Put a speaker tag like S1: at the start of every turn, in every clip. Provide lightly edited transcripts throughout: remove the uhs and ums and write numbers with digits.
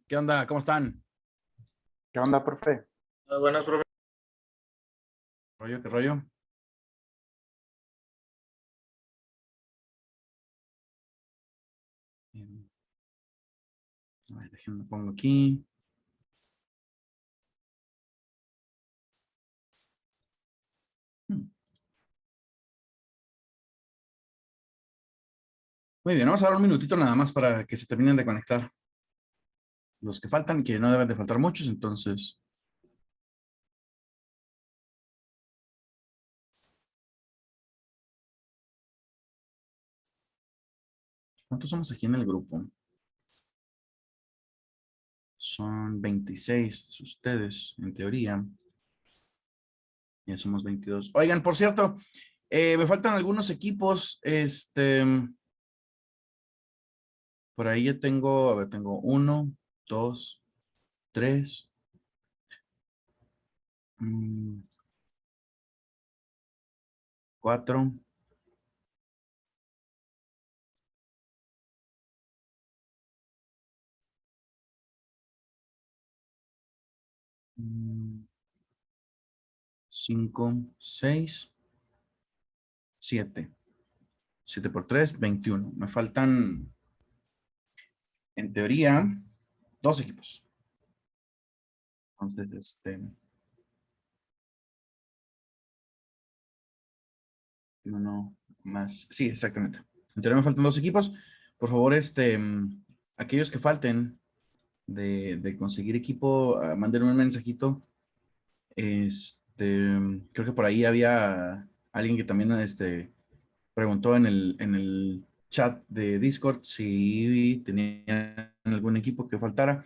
S1: ¿Qué onda? ¿Cómo están?
S2: ¿Qué onda, profe?
S3: Buenas, profe.
S1: ¿Rollo? ¿Qué rollo? Bien. A ver, déjenme pongo aquí. Muy bien, vamos a dar un minutito nada más para que se terminen de conectar. Los que faltan, que no deben de faltar muchos, entonces. ¿Cuántos somos aquí en el grupo? Son 26 ustedes, en teoría. Ya somos 22. Oigan, por cierto, me faltan algunos equipos. Por ahí ya tengo, a ver, tengo 1, 2, 3, 4, 5, 6, 7. 7 por 3, 21. Me faltan, en teoría, 2 equipos. Entonces, uno más. Sí, exactamente. En teoría me faltan 2 equipos. Por favor, aquellos que falten de conseguir equipo, mándenme un mensajito. Creo que por ahí había alguien que también, preguntó en el chat de Discord si tenían algún equipo que faltara.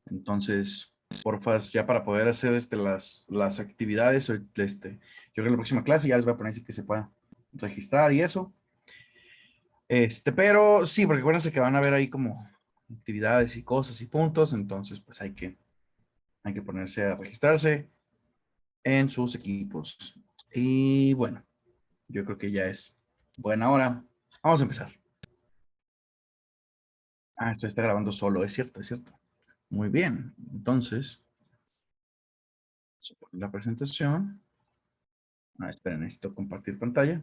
S1: Entonces, porfa, ya para poder hacer las actividades, yo creo que en la próxima clase ya les voy a poner así que se pueda registrar y eso. Pero sí, porque acuérdense que van a ver ahí como actividades y cosas y puntos, entonces pues hay que ponerse a registrarse en sus equipos. Y bueno, yo creo que ya es buena hora. Vamos a empezar. Esto está grabando solo, es cierto, es cierto. Muy bien, entonces, vamos a poner la presentación. Esperen, necesito compartir pantalla.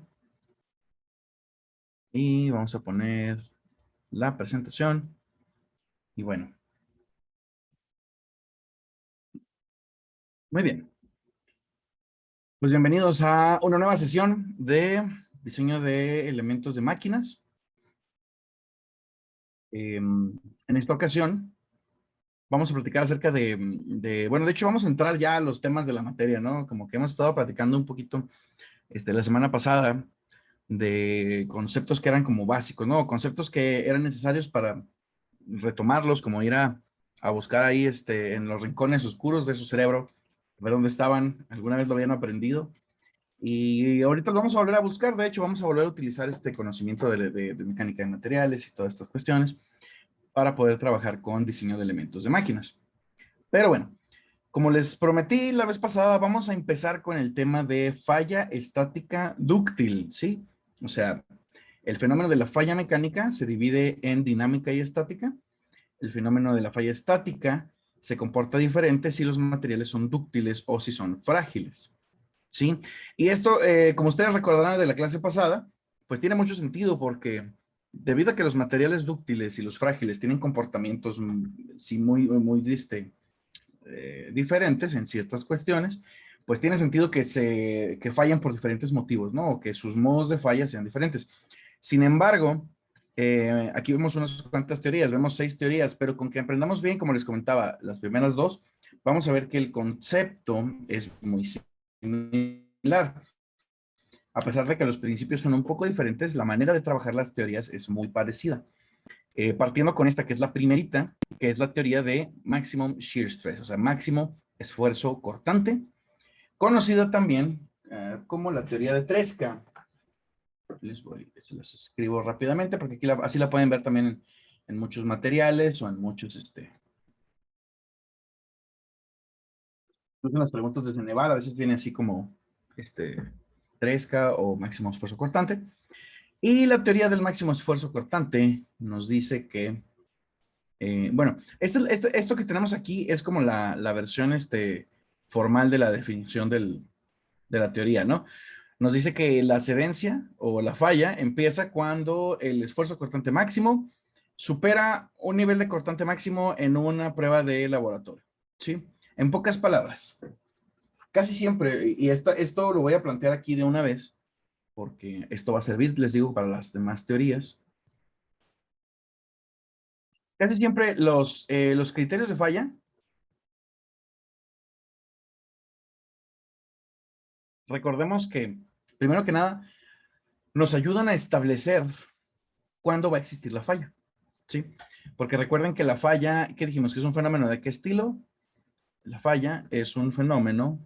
S1: Y vamos a poner la presentación. Y bueno. Muy bien. Pues bienvenidos a una nueva sesión de diseño de elementos de máquinas. En esta ocasión, vamos a platicar acerca bueno, de hecho vamos a entrar ya a los temas de la materia, ¿no? Como que hemos estado platicando un poquito la semana pasada de conceptos que eran como básicos, ¿no? Conceptos que eran necesarios para retomarlos, como ir a buscar ahí en los rincones oscuros de su cerebro, ver dónde estaban, alguna vez lo habían aprendido. Y ahorita lo vamos a volver a buscar, de hecho vamos a volver a utilizar este conocimiento de mecánica de materiales y todas estas cuestiones para poder trabajar con diseño de elementos de máquinas. Pero bueno, como les prometí la vez pasada, vamos a empezar con el tema de falla estática dúctil, ¿sí? O sea, el fenómeno de la falla mecánica se divide en dinámica y estática. El fenómeno de la falla estática se comporta diferente si los materiales son dúctiles o si son frágiles, ¿sí? Y esto, como ustedes recordarán de la clase pasada, pues tiene mucho sentido porque debido a que los materiales dúctiles y los frágiles tienen comportamientos, sí, muy diferentes en ciertas cuestiones, pues tiene sentido que fallen por diferentes motivos, ¿no? O que sus modos de falla sean diferentes. Sin embargo, aquí vemos unas cuantas teorías, vemos 6 teorías, pero con que aprendamos bien, como les comentaba, las primeras 2, vamos a ver que el concepto es muy similar. A pesar de que los principios son un poco diferentes, la manera de trabajar las teorías es muy parecida. Partiendo con esta, que es la primerita, que es la teoría de Maximum Shear Stress, o sea, máximo esfuerzo cortante, conocida también como la teoría de Tresca. Se las escribo rápidamente porque aquí así la pueden ver también en muchos materiales o en muchos, incluso en las preguntas de Ceneval, a veces viene así como, Tresca o máximo esfuerzo cortante. Y la teoría del máximo esfuerzo cortante nos dice que Bueno, esto que tenemos aquí es como la versión formal de la definición de la teoría, ¿no? Nos dice que la cedencia o la falla empieza cuando el esfuerzo cortante máximo supera un nivel de cortante máximo en una prueba de laboratorio, ¿sí? En pocas palabras, casi siempre, y esto lo voy a plantear aquí de una vez, porque esto va a servir, les digo, para las demás teorías. Casi siempre los criterios de falla, recordemos que, primero que nada, nos ayudan a establecer cuándo va a existir la falla, ¿sí? Porque recuerden que la falla, ¿qué dijimos? Que es un fenómeno de qué estilo. La falla es un fenómeno,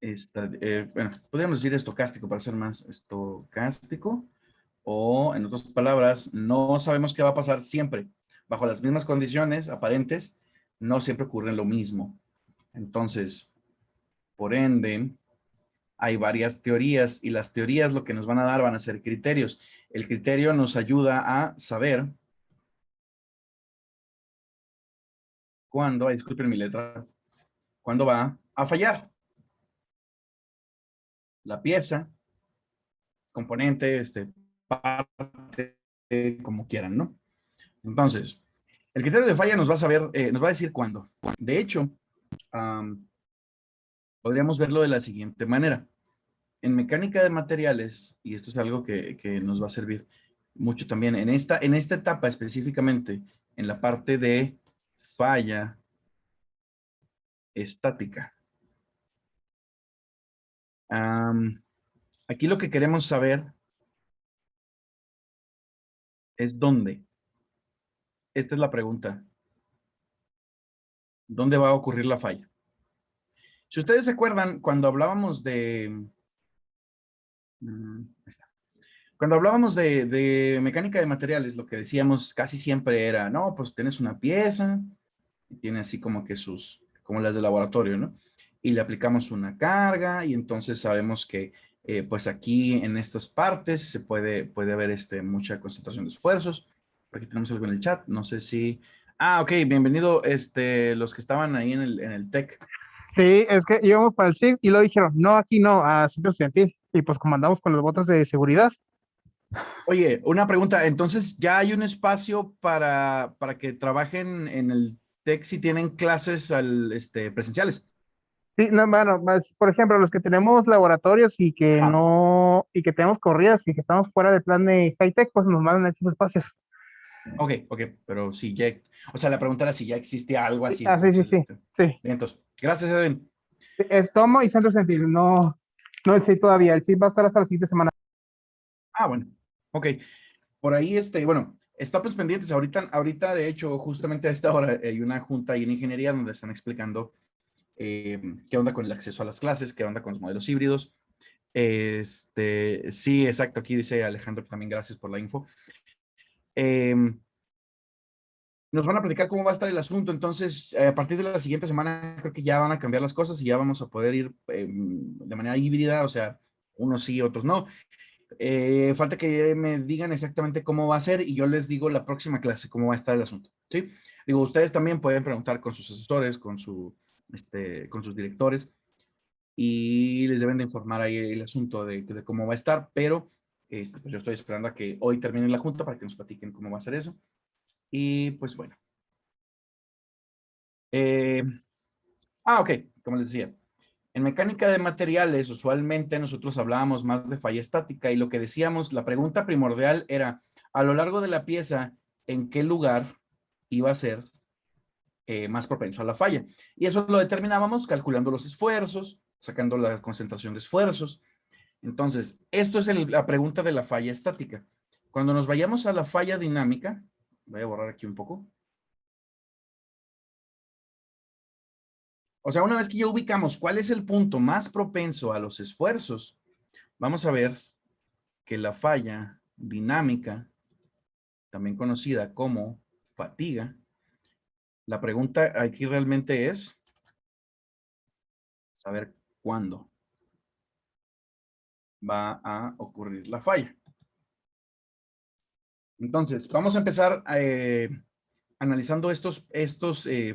S1: bueno, podríamos decir estocástico para ser más estocástico, o en otras palabras, no sabemos qué va a pasar siempre. Bajo las mismas condiciones aparentes, no siempre ocurre lo mismo. Entonces, por ende, hay varias teorías y las teorías lo que nos van a dar van a ser criterios. El criterio nos ayuda a saber cuándo, disculpen mi letra, cuándo va a fallar la pieza, componente, parte, como quieran, ¿no? Entonces, el criterio de falla nos va a saber, nos va a decir cuándo. De hecho, um, podríamos verlo de la siguiente manera. En mecánica de materiales, y esto es algo que nos va a servir mucho también en esta etapa específicamente, en la parte de falla estática. Aquí lo que queremos saber es dónde. Esta es la pregunta. ¿Dónde va a ocurrir la falla? Si ustedes se acuerdan, cuando hablábamos ahí está. Cuando hablábamos de mecánica de materiales, lo que decíamos casi siempre era, no, pues tienes una pieza y tiene así como que como las de laboratorio, ¿no? Y le aplicamos una carga y entonces sabemos que pues aquí en estas partes puede haber mucha concentración de esfuerzos. Aquí tenemos algo en el chat, no sé si... Ah, ok, bienvenido los que estaban ahí en el TEC.
S3: Sí, es que íbamos para el SIG y lo dijeron, no, aquí no, a Centro Estudiantil. Y pues como andamos con las botas de seguridad.
S1: Oye, una pregunta, entonces ya hay un espacio para que trabajen en el TEC si tienen clases presenciales.
S3: Sí, no, bueno, más, por ejemplo, los que tenemos laboratorios y que
S1: Ah,
S3: no, y que tenemos corridas y que estamos fuera del plan de high-tech, pues nos mandan a estos espacios.
S1: ok, pero si ya, o sea, la pregunta era si ya existía algo
S3: Sí,
S1: así,
S3: ah, sí, sí,
S1: entonces,
S3: sí, sí.
S1: bien, entonces, gracias, Edwin.
S3: Es Tomo y Centro Estudiantil, no, no el SIG todavía, el SIG va a estar hasta la siguiente semana.
S1: Ah, bueno, ok, por ahí, bueno, estamos pendientes, ahorita, de hecho, justamente a esta hora hay una junta ahí en ingeniería donde están explicando qué onda con el acceso a las clases, qué onda con los modelos híbridos. Sí, exacto, aquí dice Alejandro, también gracias por la info. Nos van a platicar cómo va a estar el asunto, entonces a partir de la siguiente semana creo que ya van a cambiar las cosas y ya vamos a poder ir de manera híbrida, o sea, unos sí, otros no. Falta que me digan exactamente cómo va a ser y yo les digo la próxima clase cómo va a estar el asunto, ¿sí? Digo, ustedes también pueden preguntar con sus asesores, con sus directores y les deben de informar ahí el asunto de cómo va a estar, pero pues yo estoy esperando a que hoy termine la junta para que nos platiquen cómo va a ser eso. Y pues bueno. Eh, ok, como les decía. En mecánica de materiales, usualmente nosotros hablábamos más de falla estática y lo que decíamos, la pregunta primordial era, a lo largo de la pieza, ¿en qué lugar iba a ser más propenso a la falla? Y eso lo determinábamos calculando los esfuerzos, sacando la concentración de esfuerzos. Entonces, esto es la pregunta de la falla estática. Cuando nos vayamos a la falla dinámica, voy a borrar aquí un poco. O sea, una vez que ya ubicamos cuál es el punto más propenso a los esfuerzos, vamos a ver que la falla dinámica, también conocida como fatiga, la pregunta aquí realmente es saber cuándo va a ocurrir la falla. Entonces, vamos a empezar analizando estos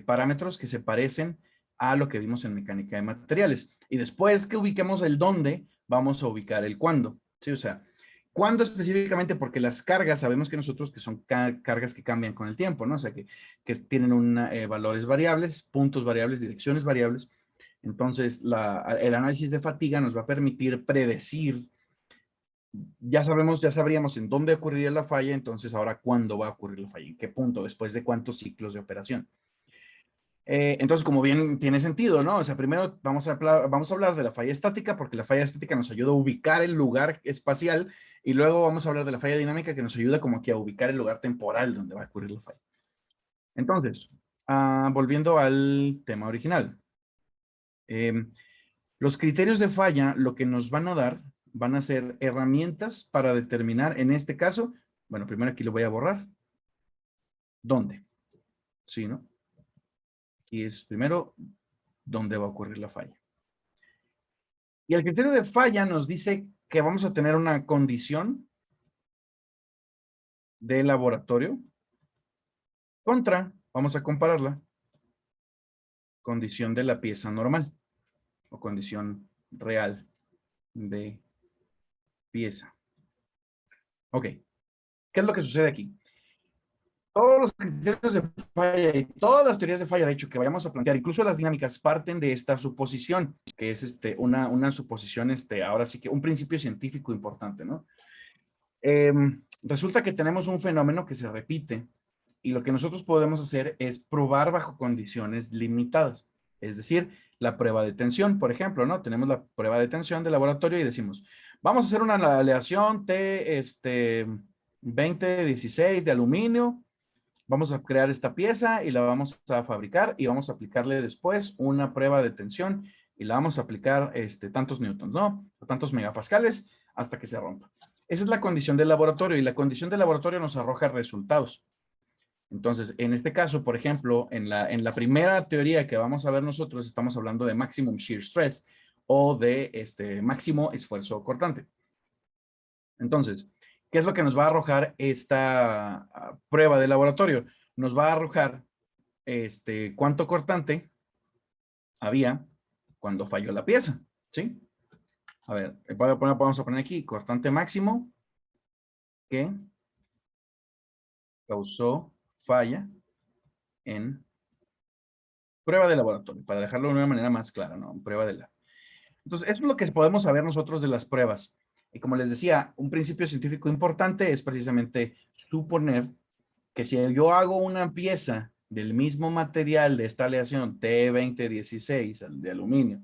S1: parámetros que se parecen a lo que vimos en mecánica de materiales. Y después que ubiquemos el dónde, vamos a ubicar el cuándo. ¿Sí? O sea, ¿cuándo específicamente? Porque las cargas, sabemos que nosotros que son cargas que cambian con el tiempo, ¿no? O sea, que tienen valores variables, puntos variables, direcciones variables. Entonces, el análisis de fatiga nos va a permitir predecir. Ya sabríamos en dónde ocurriría la falla, entonces ahora cuándo va a ocurrir la falla, en qué punto, después de cuántos ciclos de operación. Entonces, como bien tiene sentido, ¿no? O sea, primero vamos a hablar de la falla estática, porque la falla estática nos ayuda a ubicar el lugar espacial, y luego vamos a hablar de la falla dinámica, que nos ayuda como que a ubicar el lugar temporal donde va a ocurrir la falla. Entonces, volviendo al tema original. Los criterios de falla, lo que nos van a dar, van a ser herramientas para determinar, en este caso, bueno, primero aquí lo voy a borrar. ¿Dónde? Sí, ¿no? Aquí es primero, ¿dónde va a ocurrir la falla? Y el criterio de falla nos dice que vamos a tener una condición de laboratorio contra, vamos a compararla, condición de la pieza normal o condición real de pieza. Ok, ¿qué es lo que sucede aquí? Todos los criterios de falla y todas las teorías de falla, de hecho, que vayamos a plantear, incluso las dinámicas, parten de esta suposición, que es una suposición, ahora sí que un principio científico importante, ¿no? Resulta que tenemos un fenómeno que se repite y lo que nosotros podemos hacer es probar bajo condiciones limitadas. Es decir, la prueba de tensión, por ejemplo, ¿no? Tenemos la prueba de tensión de laboratorio y decimos, vamos a hacer una aleación T 2016 de aluminio. Vamos a crear esta pieza y la vamos a fabricar y vamos a aplicarle después una prueba de tensión y la vamos a aplicar tantos newtons, ¿no? O tantos megapascales hasta que se rompa. Esa es la condición del laboratorio y la condición del laboratorio nos arroja resultados. Entonces, en este caso, por ejemplo, en la primera teoría que vamos a ver nosotros, estamos hablando de maximum shear stress o de máximo esfuerzo cortante. Entonces, ¿qué es lo que nos va a arrojar esta prueba de laboratorio? Nos va a arrojar cuánto cortante había cuando falló la pieza, ¿sí? A ver, vamos a poner aquí cortante máximo que causó falla en prueba de laboratorio, para dejarlo de una manera más clara, ¿no? Prueba de la. Entonces, eso es lo que podemos saber nosotros de las pruebas. Y como les decía, un principio científico importante es precisamente suponer que si yo hago una pieza del mismo material de esta aleación T2016 de aluminio,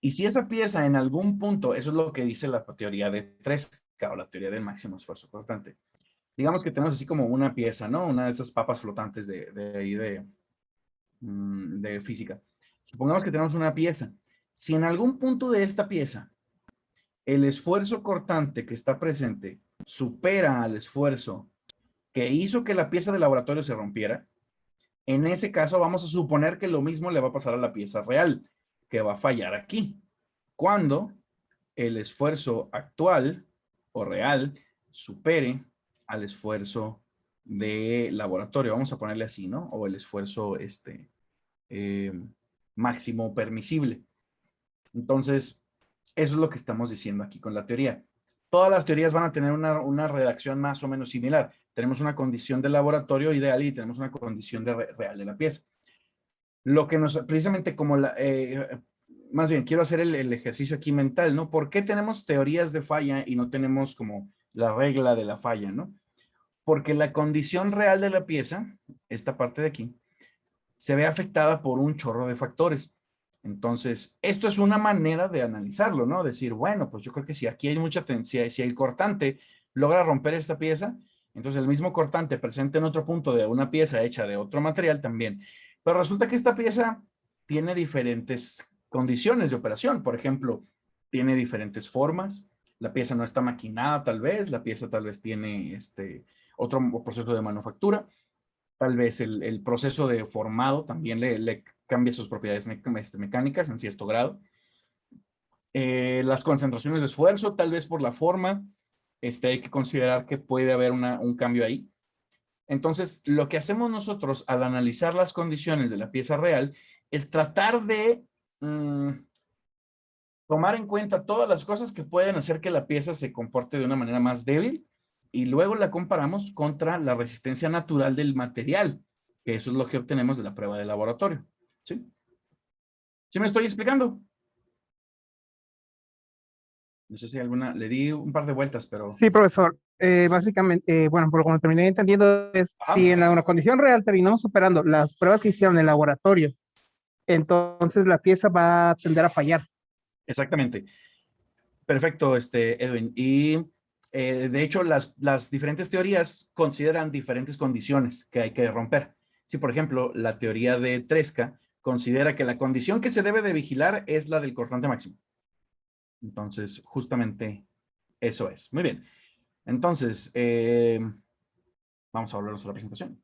S1: y si esa pieza en algún punto, eso es lo que dice la teoría de Tresca o la teoría del máximo esfuerzo cortante. Digamos que tenemos así como una pieza, ¿no? Una de esas papas flotantes de física. Supongamos que tenemos una pieza. Si en algún punto de esta pieza el esfuerzo cortante que está presente supera al esfuerzo que hizo que la pieza de laboratorio se rompiera, en ese caso vamos a suponer que lo mismo le va a pasar a la pieza real, que va a fallar aquí, cuando el esfuerzo actual o real supere al esfuerzo de laboratorio, vamos a ponerle así, ¿no? O el esfuerzo máximo permisible. Entonces, eso es lo que estamos diciendo aquí con la teoría. Todas las teorías van a tener una redacción más o menos similar. Tenemos una condición de laboratorio ideal y tenemos una condición real de la pieza. Lo que nos, precisamente como más bien, quiero hacer el ejercicio aquí mental, ¿no? ¿Por qué tenemos teorías de falla y no tenemos como la regla de la falla, ¿no? Porque la condición real de la pieza, esta parte de aquí, se ve afectada por un chorro de factores. Entonces, esto es una manera de analizarlo, ¿no? Decir, bueno, pues yo creo que si aquí hay mucha tensión, si el cortante logra romper esta pieza, entonces el mismo cortante presente en otro punto de una pieza hecha de otro material también. Pero resulta que esta pieza tiene diferentes condiciones de operación. Por ejemplo, tiene diferentes formas. La pieza no está maquinada tal vez. La pieza tal vez tiene otro proceso de manufactura. Tal vez el proceso de formado también le cambia sus propiedades mecánicas en cierto grado. Las concentraciones de esfuerzo, tal vez por la forma, hay que considerar que puede haber un cambio ahí. Entonces, lo que hacemos nosotros al analizar las condiciones de la pieza real es tratar de tomar en cuenta todas las cosas que pueden hacer que la pieza se comporte de una manera más débil y luego la comparamos contra la resistencia natural del material, que eso es lo que obtenemos de la prueba de laboratorio. ¿Sí? ¿Sí me estoy explicando? No sé si alguna, le di un par de vueltas, pero...
S3: Sí, profesor. Básicamente, bueno, por lo que terminé entendiendo es,
S1: Ajá.
S3: si en una condición real terminamos superando las pruebas que hicieron en el laboratorio, entonces la pieza va a tender a fallar.
S1: Exactamente. Perfecto, Edwin. Y de hecho, las diferentes teorías consideran diferentes condiciones que hay que romper. Si, por ejemplo, la teoría de Tresca considera que la condición que se debe de vigilar es la del cortante máximo. Entonces, justamente eso es. Muy bien. Entonces, vamos a volver a la presentación.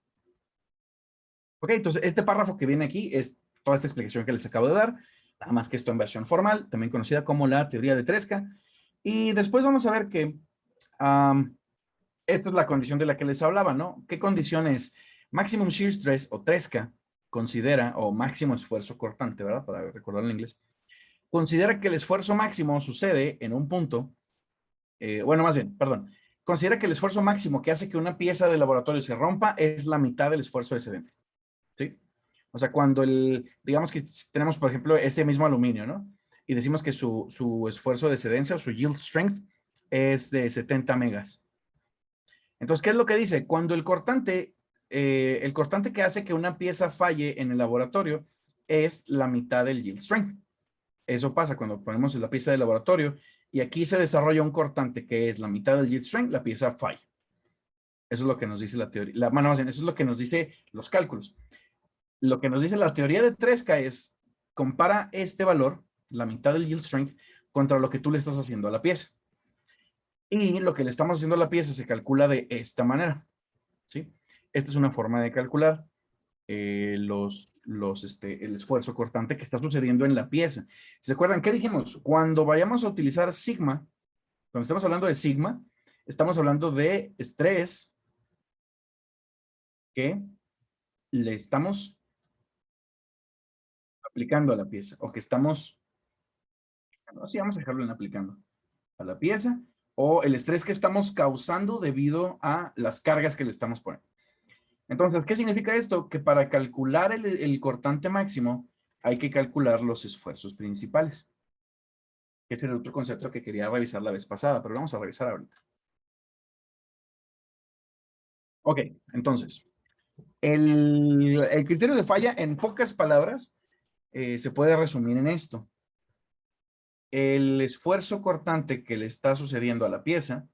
S1: Ok, entonces este párrafo que viene aquí es toda esta explicación que les acabo de dar, nada más que esto en versión formal, también conocida como la teoría de Tresca. Y después vamos a ver que esto es la condición de la que les hablaba, ¿no? ¿Qué condición es? Maximum Shear Stress o Tresca considera, o máximo esfuerzo cortante, ¿verdad? Para recordarlo en inglés. Considera que el esfuerzo máximo sucede en un punto, bueno, más bien, perdón. Considera que el esfuerzo máximo que hace que una pieza de laboratorio se rompa es la mitad del esfuerzo de excedencia. ¿Sí? O sea, cuando digamos que tenemos, por ejemplo, ese mismo aluminio, ¿no? Y decimos que su esfuerzo de excedencia o su yield strength es de 70 megas. Entonces, ¿qué es lo que dice? Cuando el cortante que hace que una pieza falle en el laboratorio es la mitad del yield strength. Eso pasa cuando ponemos la pieza de laboratorio y aquí se desarrolla un cortante que es la mitad del yield strength, la pieza falla. Eso es lo que nos dice la teoría. Bueno, más bien, eso es lo que nos dice los cálculos. Lo que nos dice la teoría de Tresca es, compara este valor, la mitad del yield strength, contra lo que tú le estás haciendo a la pieza. Y lo que le estamos haciendo a la pieza se calcula de esta manera. ¿Sí? Esta es una forma de calcular el esfuerzo cortante que está sucediendo en la pieza. ¿Se acuerdan qué dijimos? Cuando vayamos a utilizar sigma, cuando estamos hablando de sigma, estamos hablando de estrés que le estamos aplicando a la pieza, o que estamos, sí, vamos a dejarlo en aplicando a la pieza, o el estrés que estamos causando debido a las cargas que le estamos poniendo. Entonces, ¿qué significa esto? Que para calcular el cortante máximo hay que calcular los esfuerzos principales. Ese es el otro concepto que quería revisar la vez pasada, pero lo vamos a revisar ahorita. Ok, entonces, el criterio de falla, en pocas palabras, se puede resumir en esto. El esfuerzo cortante que le está sucediendo a la pieza,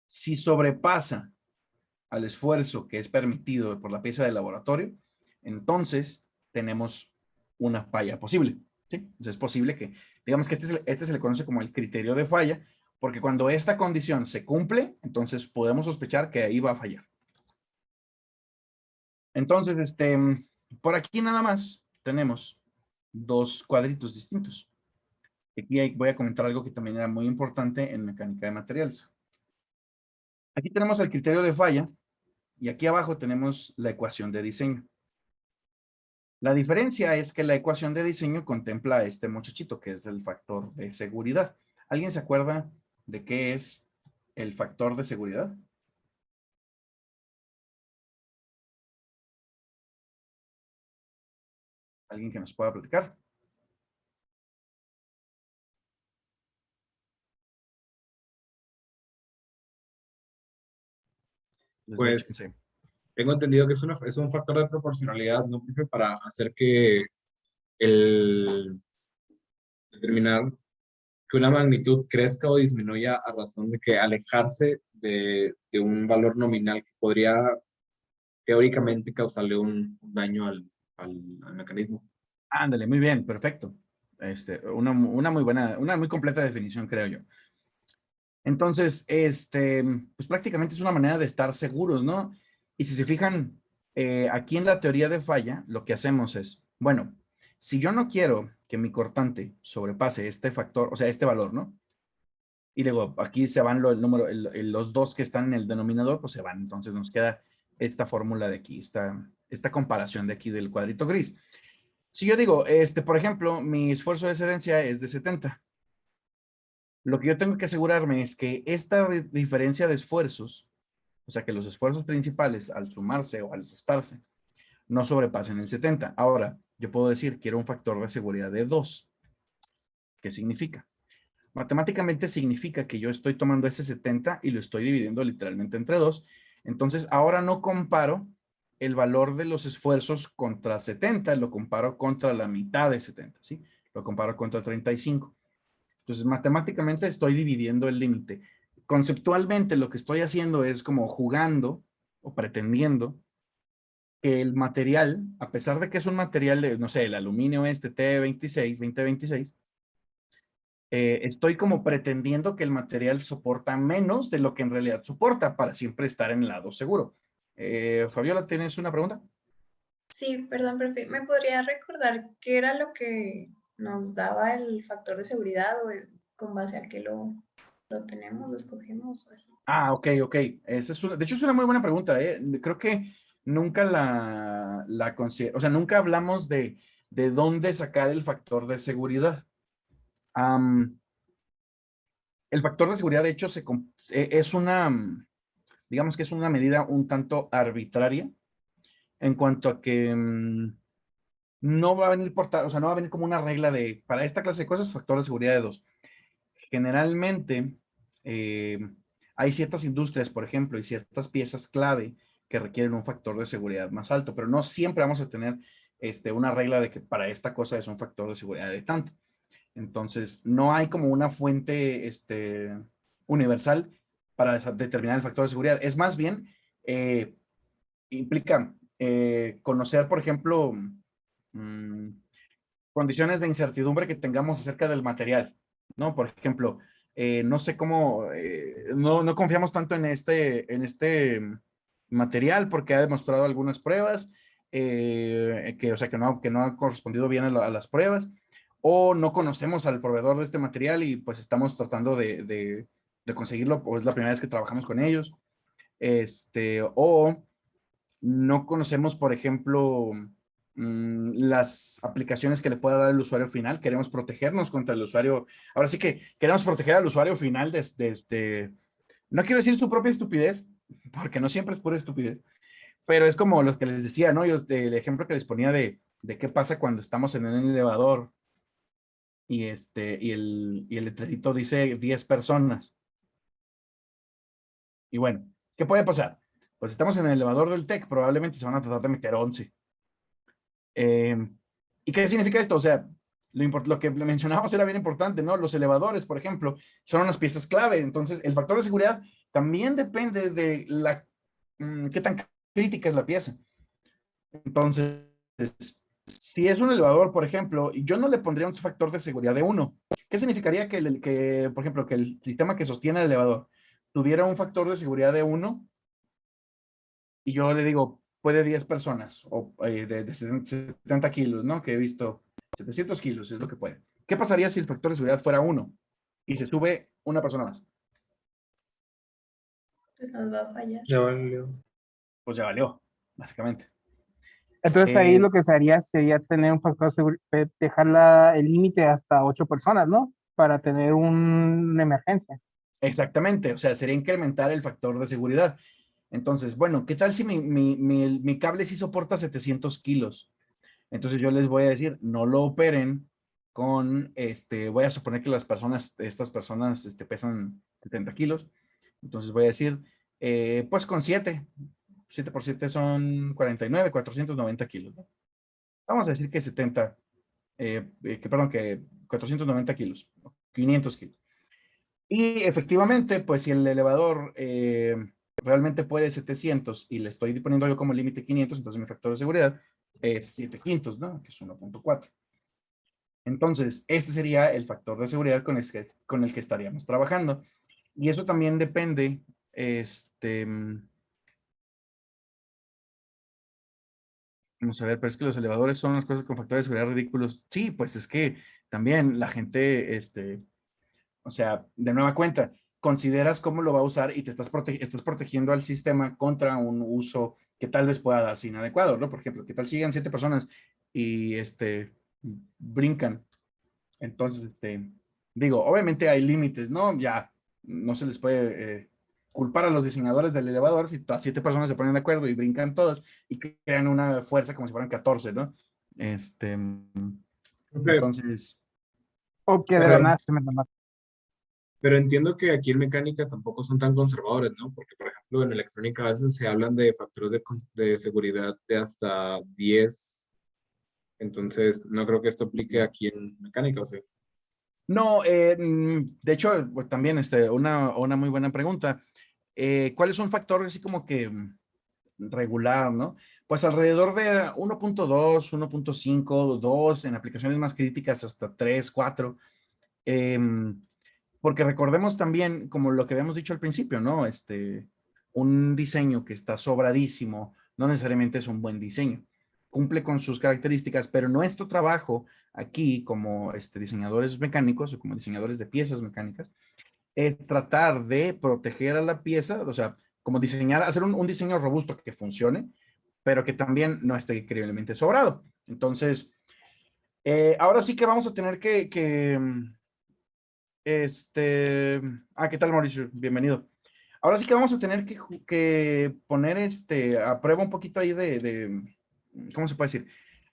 S1: si sobrepasa al esfuerzo que es permitido por la pieza de laboratorio, entonces tenemos una falla posible. ¿Sí? Entonces es posible que, digamos que este se le conoce como el criterio de falla, porque cuando esta condición se cumple, entonces podemos sospechar que ahí va a fallar. Entonces, por aquí nada más tenemos dos cuadritos distintos. Aquí voy a comentar algo que también era muy importante en mecánica de materiales. Aquí tenemos el criterio de falla y aquí abajo tenemos la ecuación de diseño. La diferencia es que la ecuación de diseño contempla a este muchachito, que es el factor de seguridad. ¿Alguien se acuerda de qué es el factor de seguridad? ¿Alguien que nos pueda platicar?
S4: Pues tengo entendido que es un factor de proporcionalidad, ¿no? Para hacer que determinar que una magnitud crezca o disminuya a razón de que alejarse de un valor nominal que podría teóricamente causarle un daño al mecanismo.
S1: Ándale, muy bien, perfecto. Una muy buena, una muy completa definición, creo yo. Entonces, pues prácticamente es una manera de estar seguros, ¿no? Y si se fijan, aquí en la teoría de falla, lo que hacemos es, bueno, si yo no quiero que mi cortante sobrepase este factor, o sea, este valor, ¿no? Y luego aquí se van el número, los dos que están en el denominador, pues se van. Entonces nos queda esta fórmula de aquí, esta comparación de aquí del cuadrito gris. Si yo digo, por ejemplo, mi esfuerzo de excedencia es de 70. Lo que yo tengo que asegurarme es que esta diferencia de esfuerzos, o sea, que los esfuerzos principales al sumarse o al restarse, no sobrepasen el 70. Ahora, yo puedo decir, quiero un factor de seguridad de 2. ¿Qué significa? Matemáticamente significa que yo estoy tomando ese 70 y lo estoy dividiendo literalmente entre 2. Entonces, ahora no comparo el valor de los esfuerzos contra 70, lo comparo contra la mitad de 70, ¿sí? Lo comparo contra 35. Entonces, matemáticamente estoy dividiendo el límite. Conceptualmente, lo que estoy haciendo es como jugando o pretendiendo que el material, a pesar de que es un material de, no sé, el aluminio T26, 2026, estoy como pretendiendo que el material soporta menos de lo que en realidad soporta para siempre estar en el lado seguro. Fabiola, ¿tienes una pregunta?
S5: Sí, perdón, profe. ¿Me podría recordar qué era lo que nos daba el factor de seguridad o con base a qué lo tenemos, lo escogemos o así?
S1: Ah, ok, ok. Esa es de hecho, es una muy buena pregunta, ¿eh? Creo que nunca o sea, nunca hablamos de dónde sacar el factor de seguridad. El factor de seguridad, de hecho, es digamos que es una medida un tanto arbitraria en cuanto a que no va a venir o sea, no va a venir como una regla de, para esta clase de cosas, factor de seguridad de 2. Generalmente, eh, hay ciertas industrias, por ejemplo, y ciertas piezas clave que requieren un factor de seguridad más alto, pero no siempre vamos a tener una regla de que para esta cosa es un factor de seguridad de tanto. Entonces, no hay como una fuente universal para determinar el factor de seguridad. Es más bien, implica conocer, por ejemplo, mm, condiciones de incertidumbre que tengamos acerca del material, ¿no? Por ejemplo, no sé cómo, no confiamos tanto en este material porque ha demostrado algunas pruebas, o sea, que no ha correspondido bien a las pruebas, o no conocemos al proveedor de este material y pues estamos tratando de conseguirlo, o es la primera vez que trabajamos con ellos, o no conocemos, por ejemplo, las aplicaciones que le pueda dar el usuario final. Queremos protegernos contra el usuario. Ahora sí que queremos proteger al usuario final no quiero decir su propia estupidez, porque no siempre es pura estupidez, pero es como los que les decía, ¿no? El ejemplo que les ponía de qué pasa cuando estamos en un elevador y el letrerito dice 10 personas. Y bueno, ¿qué puede pasar? Pues estamos en el elevador del TEC, probablemente se van a tratar de meter 11. Eh, ¿Y qué significa esto? O sea, lo que mencionábamos era bien importante, ¿no? Los elevadores, por ejemplo, son unas piezas clave. Entonces, el factor de seguridad también depende de qué tan crítica es la pieza. Entonces, si es un elevador, por ejemplo, yo no le pondría un factor de seguridad de 1. ¿Qué significaría por ejemplo, que el sistema que sostiene el elevador tuviera un factor de seguridad de 1 y yo le digo, puede 10 personas o de 70 kilos, ¿no? Que he visto 700 kilos es lo que puede. ¿Qué pasaría si el factor de seguridad fuera 1 y se sube una persona más?
S5: Pues nos va a fallar.
S4: Ya valió.
S1: Pues ya valió, básicamente.
S3: Entonces ahí
S1: Eh,
S3: lo que se haría sería tener un factor de seguridad, dejar el límite hasta 8 personas, ¿no? Para tener una emergencia.
S1: Exactamente, o sea, sería incrementar el factor de seguridad. Entonces, bueno, ¿qué tal si mi cable sí soporta 700 kilos? Entonces yo les voy a decir, no lo operen voy a suponer que estas personas pesan 70 kilos. Entonces voy a decir, pues con 7 por 7 son 49, 490 kilos, ¿no? Vamos a decir que perdón, que 490 kilos, 500 kilos. Y efectivamente, pues si el elevador realmente puede 700 y le estoy poniendo yo como límite 500, entonces mi factor de seguridad es 7/5, ¿no? Que es 1.4. Entonces, este sería el factor de seguridad con el que estaríamos trabajando. Y eso también depende, vamos a ver, pero es que los elevadores son unas cosas con factores de seguridad ridículos. Sí, pues es que también la gente, O sea, de nueva cuenta, consideras cómo lo va a usar y te estás protegiendo al sistema contra un uso que tal vez pueda darse inadecuado, ¿no? Por ejemplo, ¿qué tal si llegan 7 personas y brincan? Entonces, digo, obviamente hay límites, ¿no? Ya no se les puede culpar a los diseñadores del elevador si todas 7 personas se ponen de acuerdo y brincan todas y crean una fuerza como si fueran 14, ¿no? Entonces,
S3: O que de la
S4: Pero,
S3: nada se me la mata.
S4: pero entiendo que aquí en mecánica tampoco son tan conservadores, ¿no? Porque, por ejemplo, en electrónica a veces se hablan de factores de seguridad de hasta 10. Entonces, no creo que esto aplique aquí en mecánica, ¿o sí?
S1: no, de hecho, pues, también una muy buena pregunta. ¿Cuál es un factor así como que regular, ¿no? Pues alrededor de 1.2, 1.5, 2, en aplicaciones más críticas hasta 3, 4. Porque recordemos también, como lo que habíamos dicho al principio, ¿no? Un diseño que está sobradísimo no necesariamente es un buen diseño. Cumple con sus características, pero nuestro trabajo aquí como diseñadores mecánicos o como diseñadores de piezas mecánicas es tratar de proteger a la pieza, o sea, como diseñar, hacer un diseño robusto que funcione, pero que también no esté increíblemente sobrado. Entonces, ahora sí que vamos a tener ¿qué tal, Mauricio? Bienvenido. Ahora sí que vamos a tener que poner a prueba un poquito ahí ¿cómo se puede decir?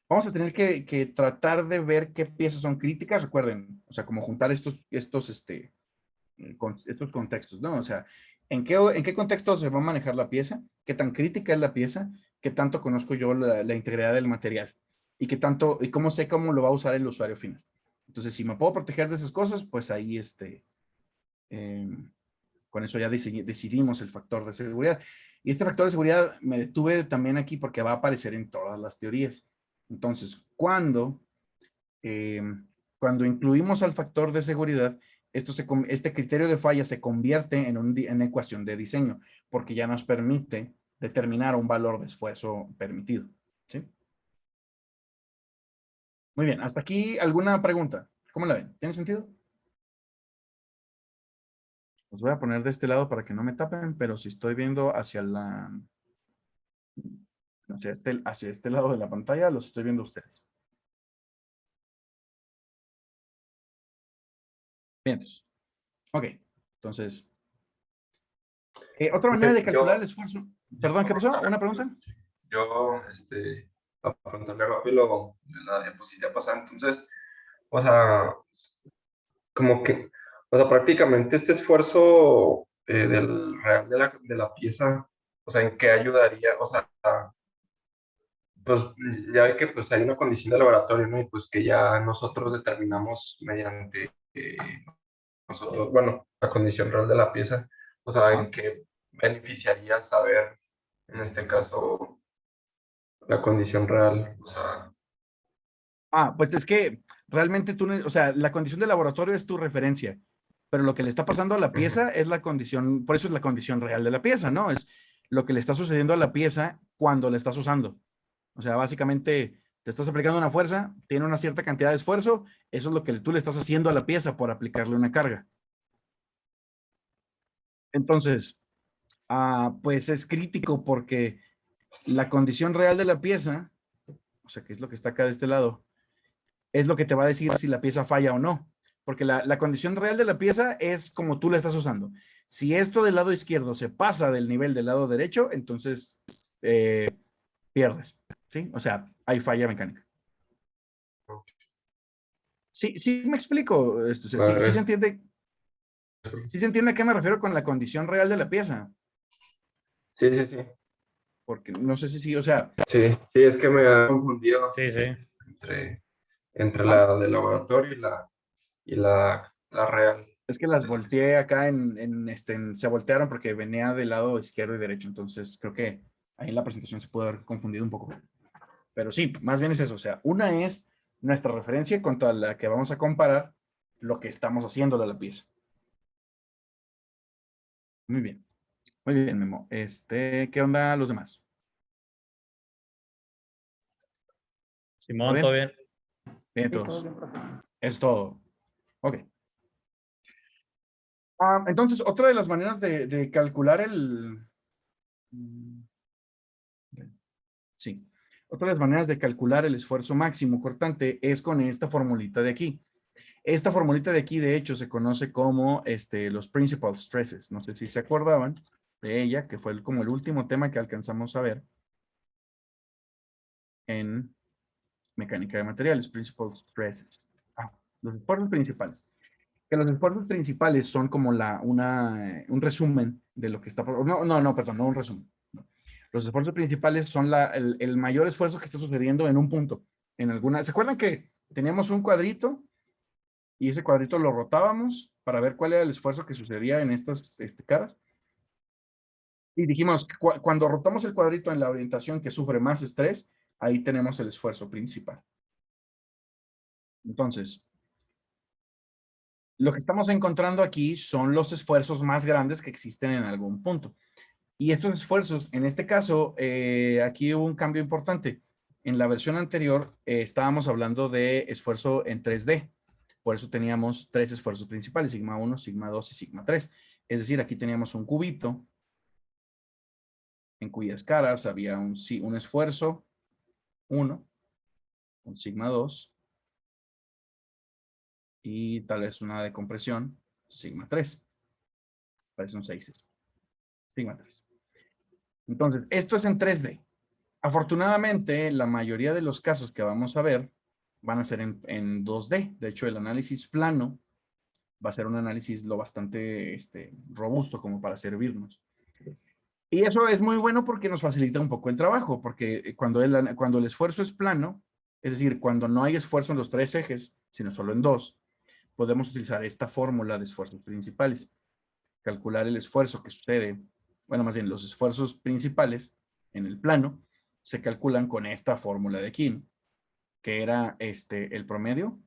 S1: Vamos a tener que tratar de ver qué piezas son críticas, recuerden, o sea, como juntar estos contextos, ¿no? O sea, ¿en qué contexto se va a manejar la pieza? ¿Qué tan crítica es la pieza? ¿Qué tanto conozco yo la integridad del material? ¿Y cómo sé cómo lo va a usar el usuario final? Entonces, si me puedo proteger de esas cosas, pues ahí, eh, con eso ya decidimos el factor de seguridad. Y este factor de seguridad me detuve también aquí porque va a aparecer en todas las teorías. Entonces, eh, cuando incluimos al factor de seguridad, este criterio de falla se convierte en una ecuación de diseño, porque ya nos permite determinar un valor de esfuerzo permitido. ¿Sí? Muy bien, hasta aquí alguna pregunta. ¿Cómo la ven? ¿Tiene sentido? Los voy a poner de este lado para que no me tapen, pero si estoy viendo hacia este lado de la pantalla, los estoy viendo a ustedes. Bien, ok. Entonces, otra manera de calcular el esfuerzo. Perdón, ¿qué pasó? ¿Una pregunta?
S6: Yo, para preguntarle rápido la diapositiva pasada, entonces, o sea, como que, o sea, prácticamente este esfuerzo del real de la pieza, o sea, ¿en qué ayudaría? O sea, pues ya ve que pues hay una condición de laboratorio, ¿no? Y pues que ya nosotros determinamos mediante nosotros, bueno, la condición real de la pieza, o sea, ¿en qué beneficiaría saber, en este caso, la condición real? O sea,
S1: Pues es que realmente o sea, la condición de laboratorio es tu referencia, pero lo que le está pasando a la
S6: ujú.
S1: pieza es la condición, por eso es la condición real de la pieza, ¿no? Es lo que le está sucediendo a la pieza cuando la estás usando. O sea, básicamente te estás aplicando una fuerza, tiene una cierta cantidad de esfuerzo, eso es lo que tú le estás haciendo a la pieza por aplicarle una carga. Entonces, pues es crítico porque la condición real de la pieza, o sea, que es lo que está acá de este lado, es lo que te va a decir si la pieza falla o no. Porque la condición real de la pieza es como tú la estás usando. Si esto del lado izquierdo se pasa del nivel del lado derecho, entonces pierdes. ¿Sí? O sea, hay falla mecánica. Sí, sí me explico. O sea, sí se entiende. Sí se entiende a qué me refiero con la condición real de la pieza.
S6: Sí, sí, sí.
S1: Porque no sé si sí, o sea,
S6: Sí, sí, es que me ha confundido
S7: Sí, sí.
S6: entre
S1: ah,
S6: la del laboratorio y la real.
S1: es que las volteé acá se voltearon porque venía del lado izquierdo y derecho. Entonces creo que ahí en la presentación se puede haber confundido un poco. Pero sí, más bien es eso. O sea, una es nuestra referencia contra la que vamos a comparar lo que estamos haciendo de la pieza. Muy bien. Muy bien, Memo. ¿Qué onda los demás? ¿Todo
S7: Simón, todo
S1: bien?
S7: bien.
S1: Bien,
S3: Sí, todo
S1: todos.
S3: bien, profe.
S1: Es todo. Ok. Entonces, otra de las maneras de calcular sí, otra de las maneras de calcular el esfuerzo máximo cortante es con esta formulita de aquí. Esta formulita de aquí, de hecho, se conoce como los principal stresses. No sé si se acordaban de ella, que fue como el último tema que alcanzamos a ver en mecánica de materiales, principal stresses. Los esfuerzos principales. Que los esfuerzos principales son como un resumen de lo que está... Perdón, no un resumen. No. Los esfuerzos principales son el mayor esfuerzo que está sucediendo en un punto. ¿Se acuerdan que teníamos un cuadrito y ese cuadrito lo rotábamos para ver cuál era el esfuerzo que sucedía en estas caras? Y dijimos, cuando rotamos el cuadrito en la orientación que sufre más estrés, ahí tenemos el esfuerzo principal. Entonces, lo que estamos encontrando aquí son los esfuerzos más grandes que existen en algún punto. Y estos esfuerzos, en este caso, aquí hubo un cambio importante. En la versión anterior estábamos hablando de esfuerzo en 3D. Por eso teníamos 3 esfuerzos principales, sigma 1, sigma 2 y sigma 3. Es decir, aquí teníamos un cubito en cuyas caras había un esfuerzo 1, un sigma 2 y tal vez una de compresión, sigma 3. Parece un 6. Sigma 3. Entonces, esto es en 3D. Afortunadamente, la mayoría de los casos que vamos a ver van a ser en 2D. De hecho, el análisis plano va a ser un análisis lo bastante robusto como para servirnos. Y eso es muy bueno porque nos facilita un poco el trabajo, porque cuando el esfuerzo es plano, es decir, cuando no hay esfuerzo en los 3 ejes, sino solo en 2, podemos utilizar esta fórmula de esfuerzos principales. Calcular el esfuerzo que sucede, bueno, más bien los esfuerzos principales en el plano, se calculan con esta fórmula de aquí, ¿no? Que era el promedio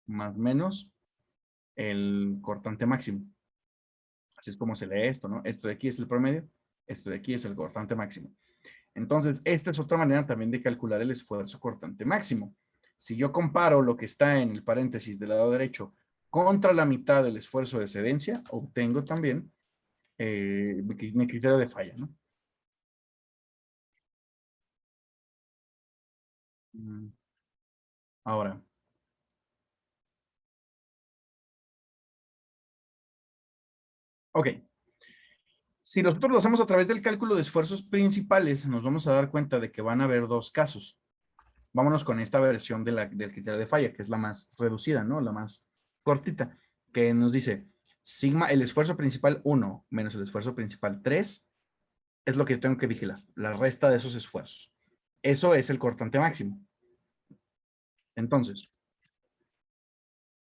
S1: más menos el cortante máximo. Así es como se lee esto, ¿no? Esto de aquí es el promedio, esto de aquí es el cortante máximo. Entonces, esta es otra manera también de calcular el esfuerzo cortante máximo. Si yo comparo lo que está en el paréntesis del lado derecho contra la mitad del esfuerzo de excedencia, obtengo también mi criterio de falla, ¿no? Ahora, ok. Si nosotros lo hacemos a través del cálculo de esfuerzos principales, nos vamos a dar cuenta de que van a haber 2 casos. Vámonos con esta versión del criterio de falla, que es la más reducida, ¿no? La más cortita, que nos dice, sigma, el esfuerzo principal 1 menos el esfuerzo principal 3 es lo que yo tengo que vigilar, la resta de esos esfuerzos. Eso es el cortante máximo. Entonces,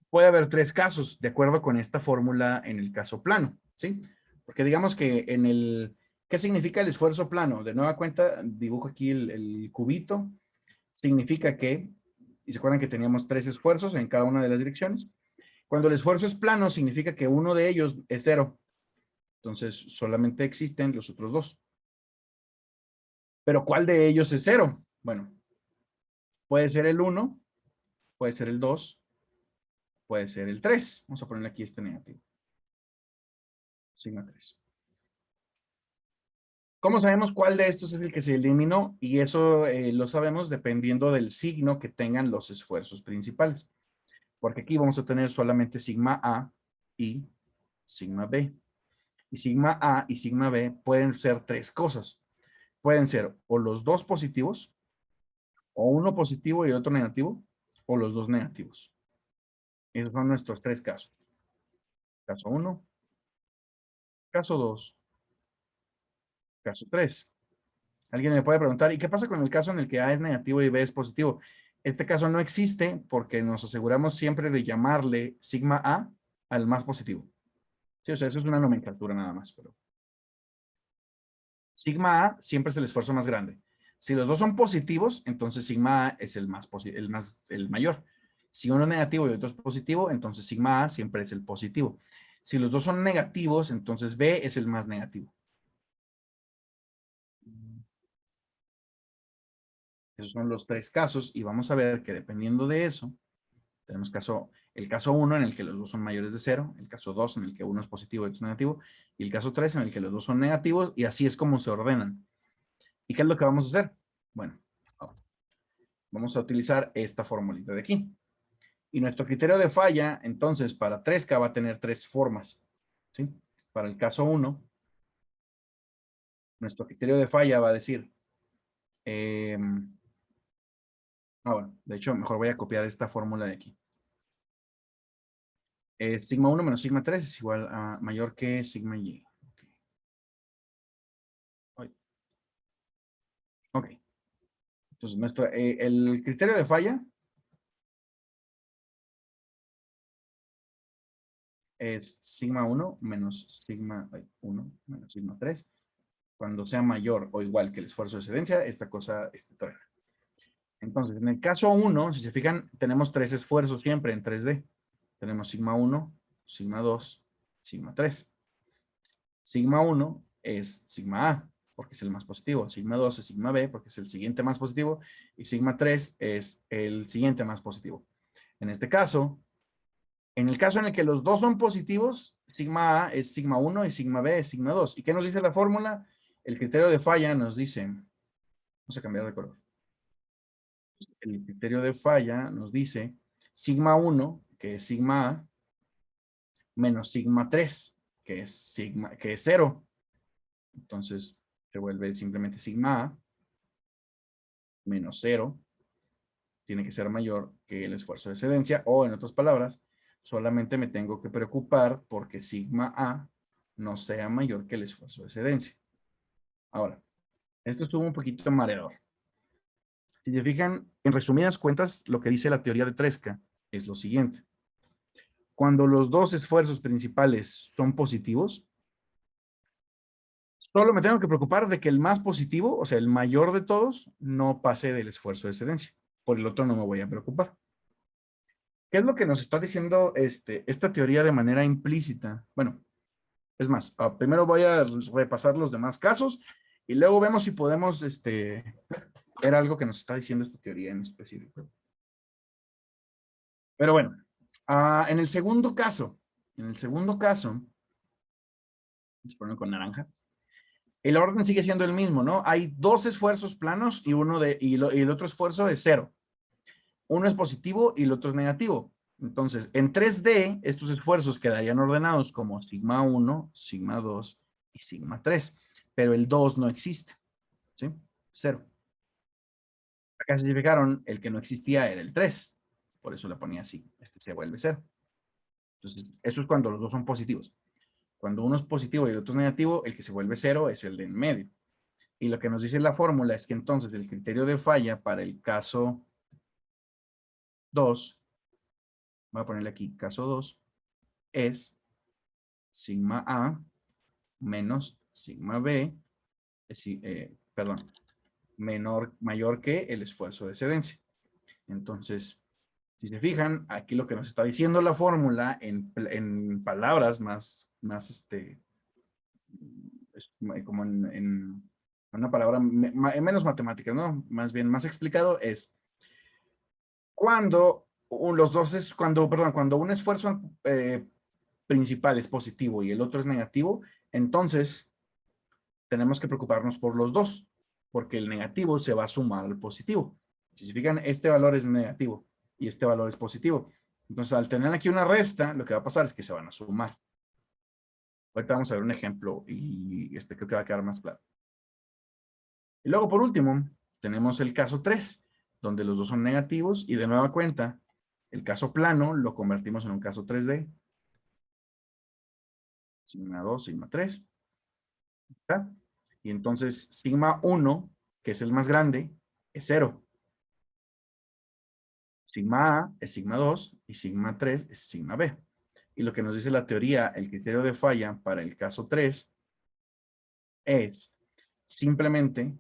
S1: puede haber 3 casos de acuerdo con esta fórmula en el caso plano, ¿sí? Porque digamos que ¿qué significa el esfuerzo plano? De nueva cuenta, dibujo aquí el cubito. Significa que, y se acuerdan que teníamos 3 esfuerzos en cada una de las direcciones. Cuando el esfuerzo es plano, significa que uno de ellos es 0. Entonces, solamente existen los otros 2. Pero ¿cuál de ellos es 0? Bueno, puede ser el 1, puede ser el 2, puede ser el 3. Vamos a ponerle aquí negativo. Sigma 3. ¿Cómo sabemos cuál de estos es el que se eliminó? Y eso lo sabemos dependiendo del signo que tengan los esfuerzos principales. Porque aquí vamos a tener solamente sigma A y sigma B. Y sigma A y sigma B pueden ser 3 cosas. Pueden ser o los 2 positivos, o uno positivo y otro negativo, o los 2 negativos. Esos son nuestros 3 casos. Caso 1, caso 2, caso 3. Alguien me puede preguntar, ¿y qué pasa con el caso en el que A es negativo y B es positivo? Este caso no existe porque nos aseguramos siempre de llamarle sigma A al más positivo. Sí, o sea, eso es una nomenclatura nada más. Pero sigma A siempre es el esfuerzo más grande. Si los dos son positivos, entonces sigma A es el mayor. Si uno es negativo y otro es positivo, entonces sigma A siempre es el positivo. Si los dos son negativos, entonces B es el más negativo. Esos son los 3 casos y vamos a ver que dependiendo de eso, Tenemos el caso 1 en el que los dos son mayores de 0, el caso 2 en el que uno es positivo y otro es negativo, y el caso 3 en el que los dos son negativos, y así es como se ordenan. ¿Y qué es lo que vamos a hacer? Bueno, vamos a utilizar esta formulita de aquí. Y nuestro criterio de falla, entonces, para 3K va a tener 3 formas, ¿sí? Para el caso 1, nuestro criterio de falla va a decir, bueno, de hecho, mejor voy a copiar esta fórmula de aquí. Sigma 1 menos sigma 3 es igual a mayor que sigma y. Ok. Entonces, el criterio de falla es sigma 1 menos sigma 1 menos sigma 3. Cuando sea mayor o igual que el esfuerzo de excedencia, esta cosa truena. Entonces, en el caso 1, si se fijan, tenemos 3 esfuerzos siempre en 3D. Tenemos sigma 1, sigma 2, sigma 3. Sigma 1 es sigma A, porque es el más positivo. Sigma 2 es sigma B, porque es el siguiente más positivo. Y sigma 3 es el siguiente más positivo. En este caso, en el caso en el que los dos son positivos, sigma A es sigma 1 y sigma B es sigma 2. ¿Y qué nos dice la fórmula? El criterio de falla nos dice, vamos a cambiar de color. El criterio de falla nos dice sigma 1, que es sigma A, menos sigma 3, que es 0. Entonces, se vuelve simplemente sigma A menos 0. Tiene que ser mayor que el esfuerzo de excedencia, o en otras palabras, solamente me tengo que preocupar porque sigma A no sea mayor que el esfuerzo de excedencia. Ahora, esto estuvo un poquito mareador. Si se fijan, en resumidas cuentas, lo que dice la teoría de Tresca es lo siguiente. Cuando los dos esfuerzos principales son positivos, solo me tengo que preocupar de que el más positivo, o sea, el mayor de todos, no pase del esfuerzo de excedencia. Por el otro no me voy a preocupar. ¿Qué es lo que nos está diciendo esta teoría de manera implícita? Bueno, es más, primero voy a repasar los demás casos y luego vemos si podemos ver algo que nos está diciendo esta teoría en específico. Pero bueno, en el segundo caso, vamos a ponerlo con naranja, el orden sigue siendo el mismo, ¿no? Hay dos esfuerzos planos y el otro esfuerzo es 0. Uno es positivo y el otro es negativo. Entonces, en 3D, estos esfuerzos quedarían ordenados como sigma 1, sigma 2 y sigma 3. Pero el 2 no existe, ¿sí? 0. Acá si se fijaron, el que no existía era el 3. Por eso le ponía así. Este se vuelve 0. Entonces, eso es cuando los dos son positivos. Cuando uno es positivo y el otro es negativo, el que se vuelve 0 es el de en medio. Y lo que nos dice la fórmula es que entonces el criterio de falla para el caso 2, voy a ponerle aquí caso 2, es sigma A menos sigma B, mayor que el esfuerzo de excedencia. Entonces, si se fijan, aquí lo que nos está diciendo la fórmula en palabras más como en una palabra menos matemática, ¿no? Más bien, más explicado es cuando cuando un esfuerzo principal es positivo y el otro es negativo, entonces tenemos que preocuparnos por los dos, porque el negativo se va a sumar al positivo. Si se fijan, este valor es negativo y este valor es positivo. Entonces, al tener aquí una resta, lo que va a pasar es que se van a sumar. Ahorita vamos a ver un ejemplo y creo que va a quedar más claro. Y luego, por último, tenemos el caso 3, donde los dos son negativos y de nueva cuenta, el caso plano lo convertimos en un caso 3D. Sigma 2, sigma 3. ¿Está? Y entonces, sigma 1, que es el más grande, es 0. Sigma A es sigma 2 y sigma 3 es sigma B. Y lo que nos dice la teoría, el criterio de falla para el caso 3 es simplemente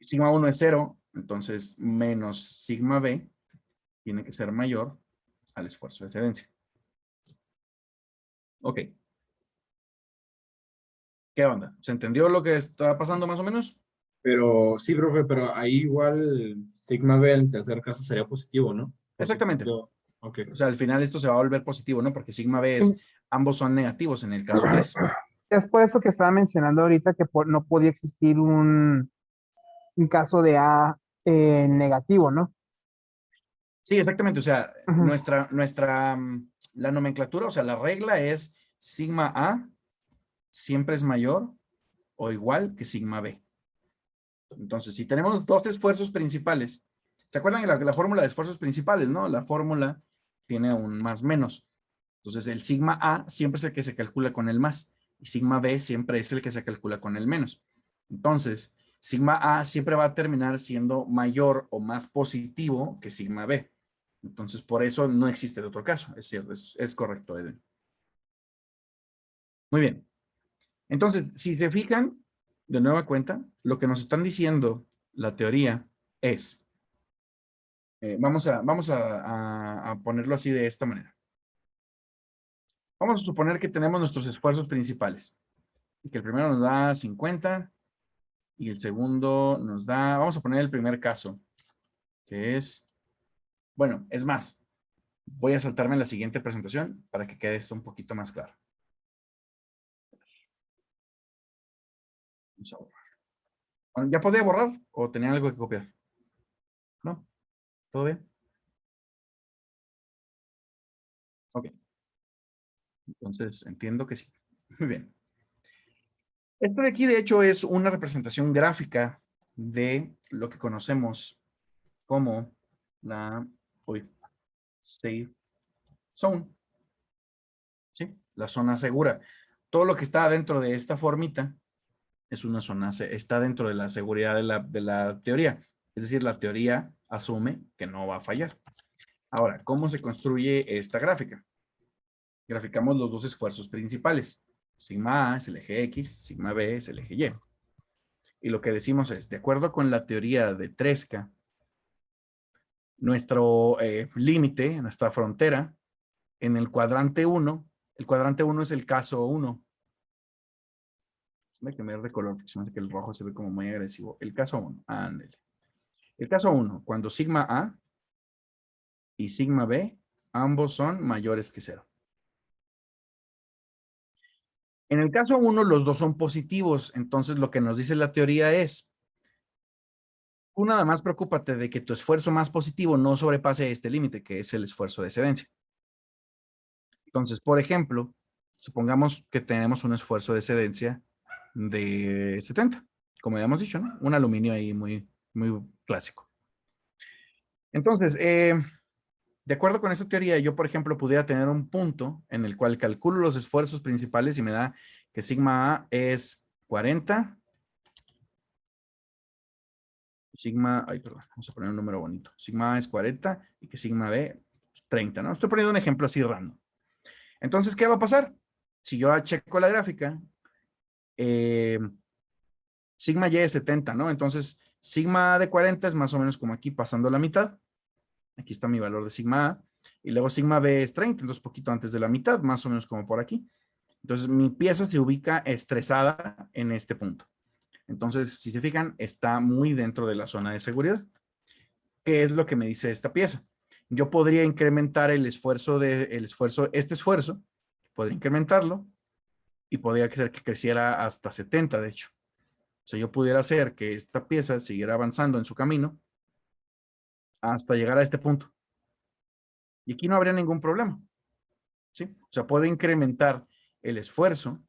S1: sigma 1 es 0, entonces menos sigma B tiene que ser mayor al esfuerzo de excedencia. Ok. ¿Qué onda? ¿Se entendió lo que está pasando más o menos?
S4: Pero sí, profe, pero ahí igual sigma B en el tercer caso sería positivo, ¿no?
S1: Exactamente.
S4: Ok.
S1: O sea, al final esto se va a volver positivo, ¿no? Porque sigma B es, ambos son negativos en el caso 3.
S3: Es por eso que estaba mencionando ahorita que no podía existir un caso de A negativo, ¿no?
S1: Sí, exactamente. O sea,
S3: Ujú.
S1: la nomenclatura, o sea, la regla es sigma A siempre es mayor o igual que sigma B. Entonces, si tenemos dos esfuerzos principales, ¿se acuerdan de la fórmula de esfuerzos principales, no? La fórmula tiene un más menos. Entonces, el sigma A siempre es el que se calcula con el más y sigma B siempre es el que se calcula con el menos. Entonces, sigma A siempre va a terminar siendo mayor o más positivo que sigma B. Entonces, por eso no existe el otro caso. Es cierto, es correcto, Eden. Muy bien. Entonces, si se fijan, de nueva cuenta, lo que nos están diciendo la teoría es, vamos a ponerlo así de esta manera. Vamos a suponer que tenemos nuestros esfuerzos principales. Y que el primero nos da 50 y el segundo nos da, vamos a poner el primer caso, que es, bueno, es más, voy a saltarme la siguiente presentación para que quede esto un poquito más claro. Vamos a borrar. Bueno, ¿ya podía borrar o tenía algo que copiar? ¿No? ¿Todo bien? Ok. Entonces, entiendo que sí. Muy bien. Esto de aquí, de hecho, es una representación gráfica de lo que conocemos como la safe zone. ¿Sí? La zona segura. Todo lo que está dentro de esta formita es una zona, está dentro de la seguridad de la teoría. Es decir, la teoría asume que no va a fallar. Ahora, ¿cómo se construye esta gráfica? Graficamos los dos esfuerzos principales. Sigma A es el eje X, sigma B es el eje Y. Y lo que decimos es, de acuerdo con la teoría de Tresca, nuestro límite, nuestra frontera, en el cuadrante 1, el cuadrante 1 es el caso 1. Voy a cambiar de color, porque se me hace que el rojo se ve como muy agresivo. El caso 1, ándale. El caso 1, cuando sigma A y sigma B, ambos son mayores que 0. En el caso 1, los dos son positivos. Entonces, lo que nos dice la teoría es, tú nada más preocúpate de que tu esfuerzo más positivo no sobrepase este límite, que es el esfuerzo de excedencia. Entonces, por ejemplo, supongamos que tenemos un esfuerzo de excedencia de 70, como habíamos dicho, ¿no? Un aluminio ahí muy, muy clásico. Entonces, de acuerdo con esta teoría, yo, por ejemplo, pudiera tener un punto en el cual calculo los esfuerzos principales y me da que sigma A es 40. Sigma, ay, perdón, vamos a poner un número bonito. Sigma A es 40 y que sigma B 30, ¿no? Estoy poniendo un ejemplo así random. Entonces, ¿qué va a pasar? Si yo checo la gráfica, sigma Y es 70, ¿no? Entonces, sigma A de 40 es más o menos como aquí pasando la mitad. Aquí está mi valor de sigma A. Y luego sigma B es 30, entonces poquito antes de la mitad, más o menos como por aquí. Entonces, mi pieza se ubica estresada en este punto. Entonces, si se fijan, está muy dentro de la zona de seguridad. ¿Qué es lo que me dice esta pieza? Yo podría incrementar este esfuerzo, podría incrementarlo y podría hacer que creciera hasta 70, de hecho. O sea, yo pudiera hacer que esta pieza siguiera avanzando en su camino hasta llegar a este punto. Y aquí no habría ningún problema. ¿Sí? O sea, puede incrementar el esfuerzo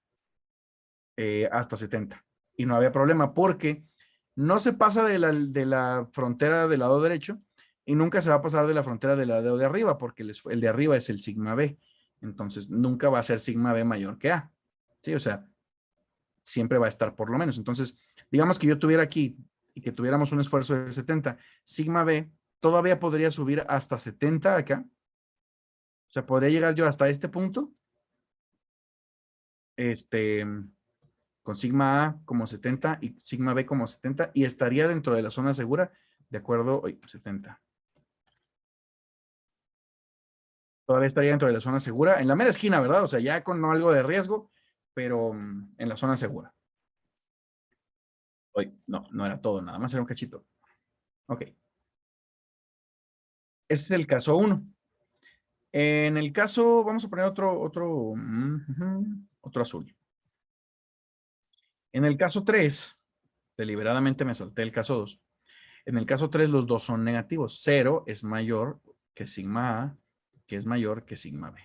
S1: hasta 70. Y no había problema porque no se pasa de la frontera del lado derecho y nunca se va a pasar de la frontera del lado de arriba porque el de arriba es el sigma B. Entonces, nunca va a ser sigma B mayor que A. ¿Sí? O sea, siempre va a estar por lo menos. Entonces, digamos que yo tuviera aquí y que tuviéramos un esfuerzo de 70, sigma B todavía podría subir hasta 70 acá. O sea, podría llegar yo hasta este punto. Con sigma A como 70 y sigma B como 70 y estaría dentro de la zona segura de acuerdo, 70. Todavía estaría dentro de la zona segura, en la mera esquina, ¿verdad? O sea, ya con algo de riesgo, pero en la zona segura. No era todo, nada más era un cachito. Ok. Ese es el caso 1. En el caso, vamos a poner otro azul. En el caso 3, deliberadamente me salté el caso 2. En el caso 3, los dos son negativos. 0 es mayor que sigma A, que es mayor que sigma B.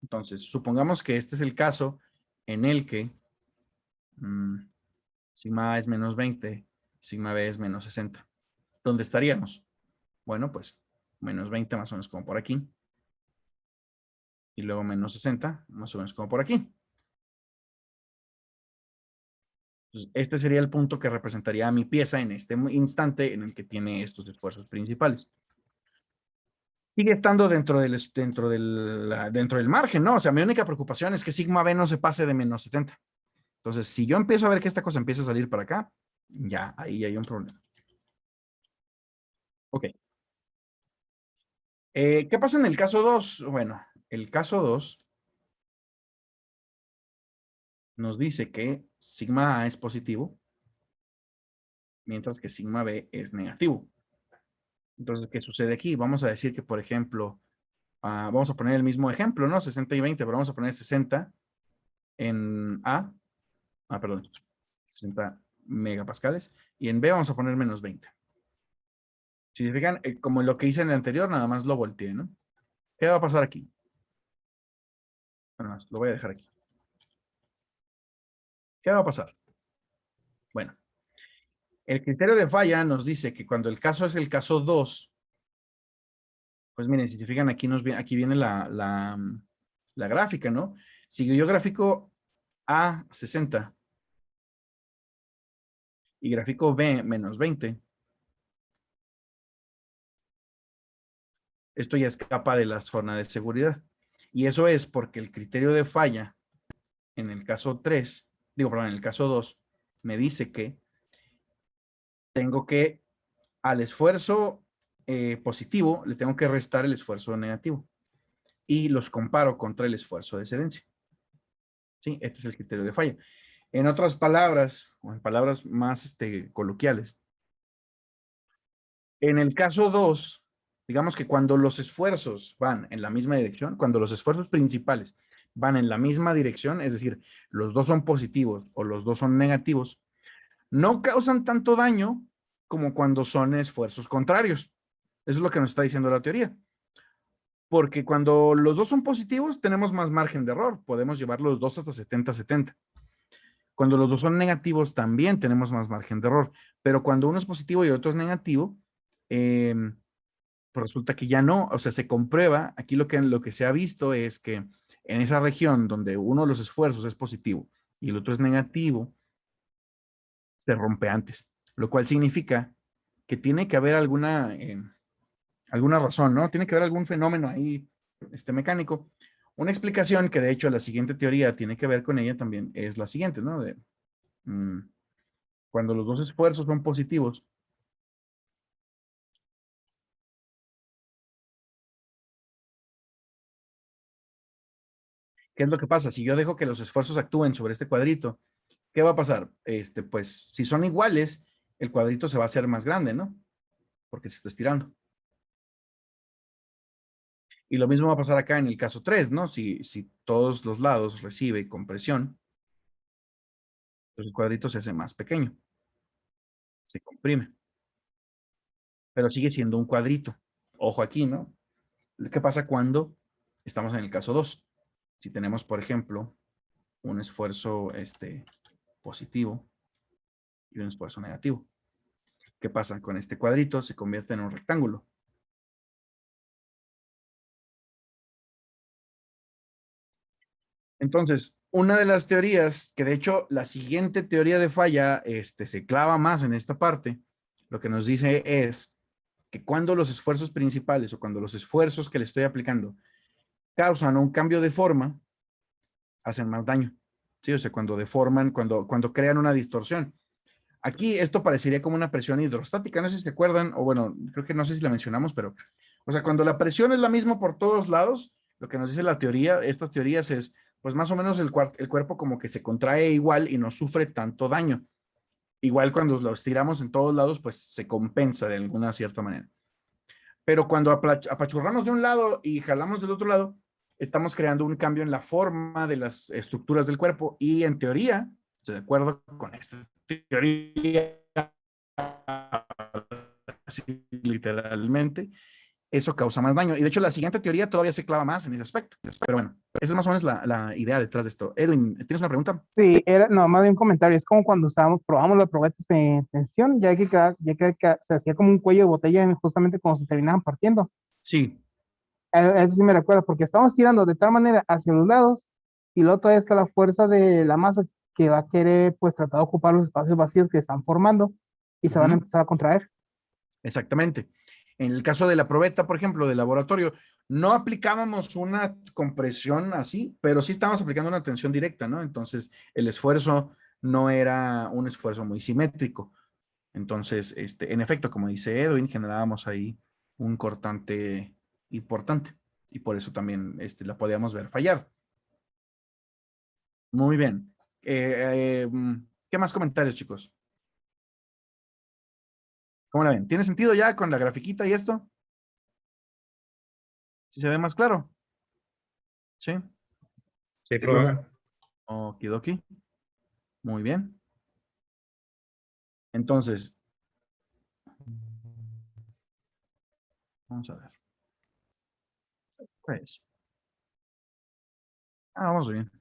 S1: Entonces, supongamos que este es el caso en el que sigma A es menos 20, sigma B es menos 60. ¿Dónde estaríamos? Bueno, pues menos 20 más o menos como por aquí. Y luego menos 60 más o menos como por aquí. Entonces, este sería el punto que representaría a mi pieza en este instante en el que tiene estos esfuerzos principales. Sigue estando dentro del margen, ¿no? O sea, mi única preocupación es que sigma B no se pase de menos 70. Entonces, si yo empiezo a ver que esta cosa empieza a salir para acá, ya, ahí hay un problema. Ok. ¿Qué pasa en el caso 2? Bueno, el caso 2 nos dice que sigma A es positivo, mientras que sigma B es negativo. Entonces, ¿qué sucede aquí? Vamos a decir que, por ejemplo, vamos a poner el mismo ejemplo, ¿no? 60 y 20, pero vamos a poner 60 en A. Perdón, 60 megapascales. Y en B vamos a poner menos 20. Si se fijan, como lo que hice en el anterior, nada más lo volteé, ¿no? ¿Qué va a pasar aquí? Bueno, lo voy a dejar aquí. ¿Qué va a pasar? Bueno, el criterio de falla nos dice que cuando el caso es el caso 2, pues miren, si se fijan, aquí viene la gráfica, ¿no? Si yo grafico A 60 y gráfico B menos 20, esto ya escapa de la zona de seguridad. Y eso es porque el criterio de falla en el caso 3, en el caso 2, me dice que tengo que al esfuerzo positivo le tengo que restar el esfuerzo negativo. Y los comparo contra el esfuerzo de excedencia. ¿Sí? Este es el criterio de falla. En otras palabras, o en palabras más coloquiales, en el caso 2, digamos que cuando los esfuerzos van en la misma dirección, cuando los esfuerzos principales van en la misma dirección, es decir, los dos son positivos o los dos son negativos, no causan tanto daño como cuando son esfuerzos contrarios. Eso es lo que nos está diciendo la teoría. Porque cuando los dos son positivos, tenemos más margen de error. Podemos llevar los dos hasta 70-70. Cuando los dos son negativos, también tenemos más margen de error. Pero cuando uno es positivo y otro es negativo, pues resulta que ya no. O sea, se comprueba. Aquí lo que se ha visto es que en esa región donde uno de los esfuerzos es positivo y el otro es negativo, se rompe antes. Lo cual significa que tiene que haber alguna razón, ¿no? Tiene que haber algún fenómeno ahí mecánico. Una explicación que de hecho la siguiente teoría tiene que ver con ella también es la siguiente, ¿no? Cuando los dos esfuerzos son positivos, ¿qué es lo que pasa? Si yo dejo que los esfuerzos actúen sobre este cuadrito, ¿qué va a pasar? Pues si son iguales, el cuadrito se va a hacer más grande, ¿no? Porque se está estirando. Y lo mismo va a pasar acá en el caso 3, ¿no? Si todos los lados recibe compresión, pues el cuadrito se hace más pequeño. Se comprime. Pero sigue siendo un cuadrito. Ojo aquí, ¿no? ¿Qué pasa cuando estamos en el caso 2? Si tenemos, por ejemplo, un esfuerzo positivo y un esfuerzo negativo. ¿Qué pasa? Con este cuadrito se convierte en un rectángulo. Entonces, una de las teorías, que de hecho la siguiente teoría de falla se clava más en esta parte, lo que nos dice es que cuando los esfuerzos principales o cuando los esfuerzos que le estoy aplicando causan un cambio de forma, hacen más daño. ¿Sí? O sea, cuando deforman, cuando crean una distorsión. Aquí esto parecería como una presión hidrostática, no sé si se acuerdan, o bueno, creo que no sé si la mencionamos, pero, o sea, cuando la presión es la misma por todos lados, lo que nos dice la teoría, estas teorías es, pues más o menos el cuerpo como que se contrae igual y no sufre tanto daño. Igual cuando lo estiramos en todos lados, pues se compensa de alguna cierta manera. Pero cuando apachurramos de un lado y jalamos del otro lado, estamos creando un cambio en la forma de las estructuras del cuerpo y en teoría, de acuerdo con esta teoría, así, literalmente, eso causa más daño. Y de hecho, la siguiente teoría todavía se clava más en ese aspecto. Pero bueno, esa es más o menos la idea detrás de esto. Edwin, ¿tienes una pregunta?
S3: Sí, era, no, más de un comentario. Es como cuando probamos las probetas de tensión, ya que se hacía como un cuello de botella justamente cuando se terminaban partiendo.
S1: Sí,
S3: Eso sí me recuerda, porque estamos tirando de tal manera hacia los lados y luego todavía está la fuerza de la masa que va a querer pues tratar de ocupar los espacios vacíos que están formando y se van a empezar a contraer.
S1: exactamente. En el caso de la probeta, por ejemplo, del laboratorio, no aplicábamos una compresión así, pero sí estábamos aplicando una tensión directa, ¿no? Entonces, el esfuerzo no era un esfuerzo muy simétrico. Entonces, en efecto, como dice Edwin, generábamos ahí un cortante importante y por eso también la podíamos ver fallar. Muy bien. ¿Qué más comentarios, chicos? ¿Cómo la ven? ¿Tiene sentido ya con la grafiquita y esto? ¿Sí se ve más claro? ¿Sí?
S4: Sí, profe.
S1: Okidoki. Muy bien. Entonces, vamos a ver. Pues. Vamos bien.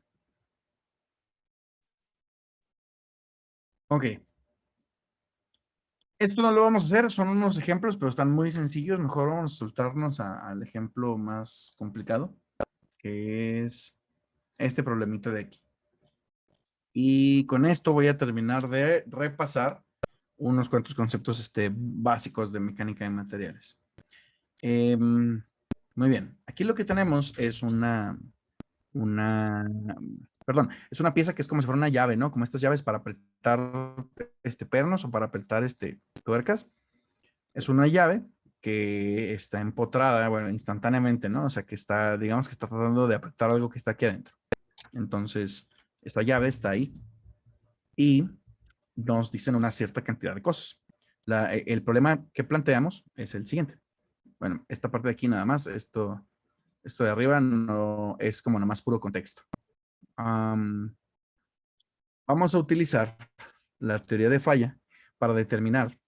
S1: Ok. Esto no lo vamos a hacer, son unos ejemplos, pero están muy sencillos. Mejor vamos a soltarnos al ejemplo más complicado, que es este problemita de aquí. Y con esto voy a terminar de repasar unos cuantos conceptos básicos de mecánica de materiales. Muy bien, aquí lo que tenemos es es una pieza que es como si fuera una llave, ¿no? Como estas llaves para apretar pernos o para apretar tuercas. Es una llave que está empotrada, bueno, instantáneamente, ¿no? O sea, que está, digamos que está tratando de apretar algo que está aquí adentro. Entonces, esta llave está ahí y nos dicen una cierta cantidad de cosas. El problema que planteamos es el siguiente. Bueno, esta parte de aquí nada más, esto de arriba no es como nada más puro contexto. Vamos a utilizar la teoría de falla para determinar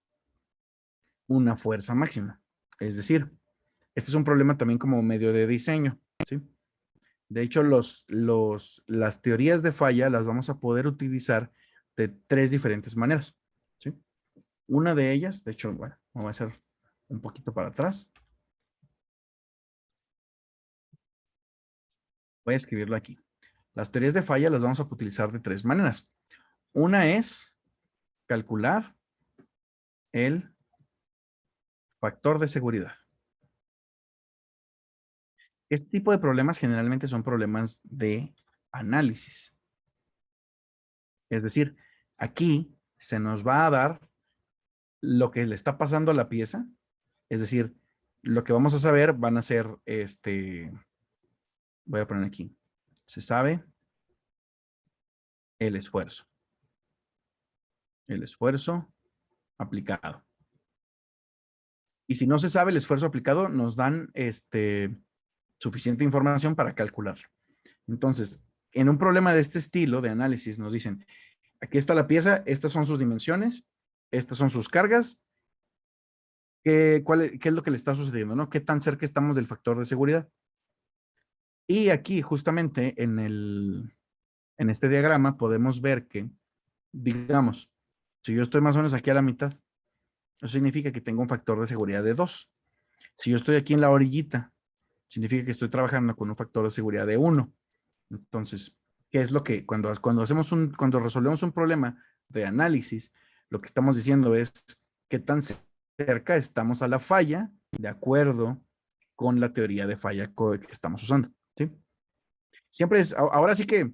S1: una fuerza máxima. Es decir, este es un problema también como medio de diseño, ¿sí? De hecho, las teorías de falla las vamos a poder utilizar de 3 diferentes maneras, ¿sí? Una de ellas, de hecho, bueno, vamos a hacer un poquito para atrás. Voy a escribirlo aquí. Las teorías de falla las vamos a utilizar de 3 maneras. Una es calcular el factor de seguridad. Este tipo de problemas generalmente son problemas de análisis. Es decir, aquí se nos va a dar lo que le está pasando a la pieza. Es decir, lo que vamos a saber van a ser, voy a poner aquí, se sabe el esfuerzo aplicado. Y si no se sabe el esfuerzo aplicado, nos dan suficiente información para calcularlo. Entonces, en un problema de este estilo de análisis nos dicen, aquí está la pieza, estas son sus dimensiones, estas son sus cargas, ¿qué es lo que le está sucediendo, ¿no? ¿Qué tan cerca estamos del factor de seguridad? Y aquí justamente en este diagrama podemos ver que, digamos, si yo estoy más o menos aquí a la mitad, eso significa que tengo un factor de seguridad de 2. Si yo estoy aquí en la orillita, significa que estoy trabajando con un factor de seguridad de 1. Entonces, ¿qué es lo que cuando resolvemos un problema de análisis, lo que estamos diciendo es qué tan cerca estamos a la falla de acuerdo con la teoría de falla que estamos usando, ¿sí? Siempre es, ahora sí que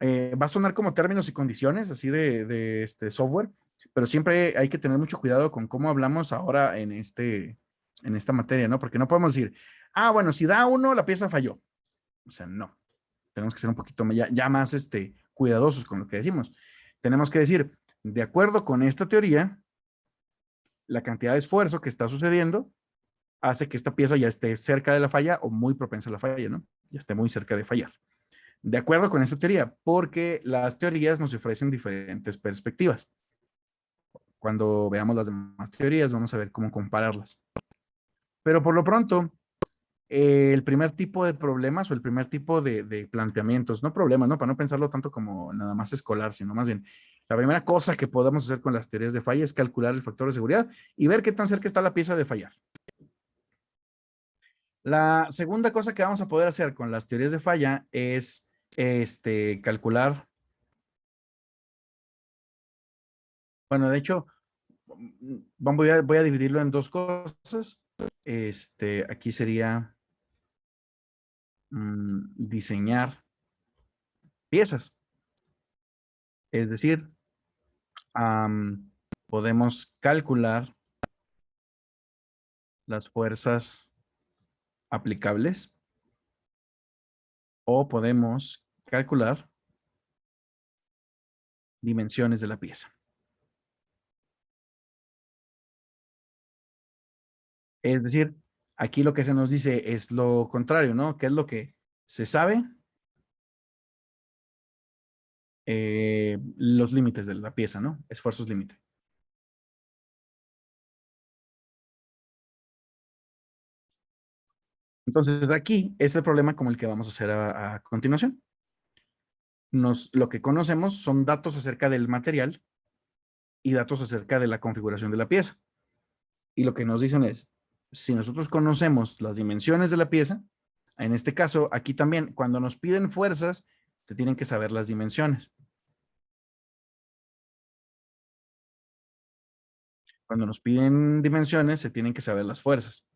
S1: va a sonar como términos y condiciones, así de este software, pero siempre hay que tener mucho cuidado con cómo hablamos ahora en esta materia, ¿no? Porque no podemos decir, bueno, si da 1, la pieza falló. O sea, no. Tenemos que ser un poquito ya más cuidadosos con lo que decimos. Tenemos que decir, de acuerdo con esta teoría, la cantidad de esfuerzo que está sucediendo hace que esta pieza ya esté cerca de la falla o muy propensa a la falla, ¿no? Ya esté muy cerca de fallar. De acuerdo con esta teoría, porque las teorías nos ofrecen diferentes perspectivas. Cuando veamos las demás teorías, vamos a ver cómo compararlas. Pero por lo pronto, el primer tipo de problemas o el primer tipo de planteamientos, no problemas, ¿no? Para no pensarlo tanto como nada más escolar, sino más bien, la primera cosa que podemos hacer con las teorías de falla es calcular el factor de seguridad y ver qué tan cerca está la pieza de fallar. La segunda cosa que vamos a poder hacer con las teorías de falla es calcular. Bueno, de hecho, voy a dividirlo en dos cosas. Aquí sería diseñar piezas. Es decir, podemos calcular las fuerzas aplicables o podemos calcular dimensiones de la pieza. Es decir, aquí lo que se nos dice es lo contrario, ¿no? ¿Qué es lo que se sabe? Los límites de la pieza, ¿no? Esfuerzos límite. Entonces, aquí es el problema como el que vamos a hacer a continuación. Lo que conocemos son datos acerca del material y datos acerca de la configuración de la pieza. Y lo que nos dicen es, si nosotros conocemos las dimensiones de la pieza, en este caso, aquí también, cuando nos piden fuerzas, te tienen que saber las dimensiones. Cuando nos piden dimensiones, se tienen que saber las fuerzas.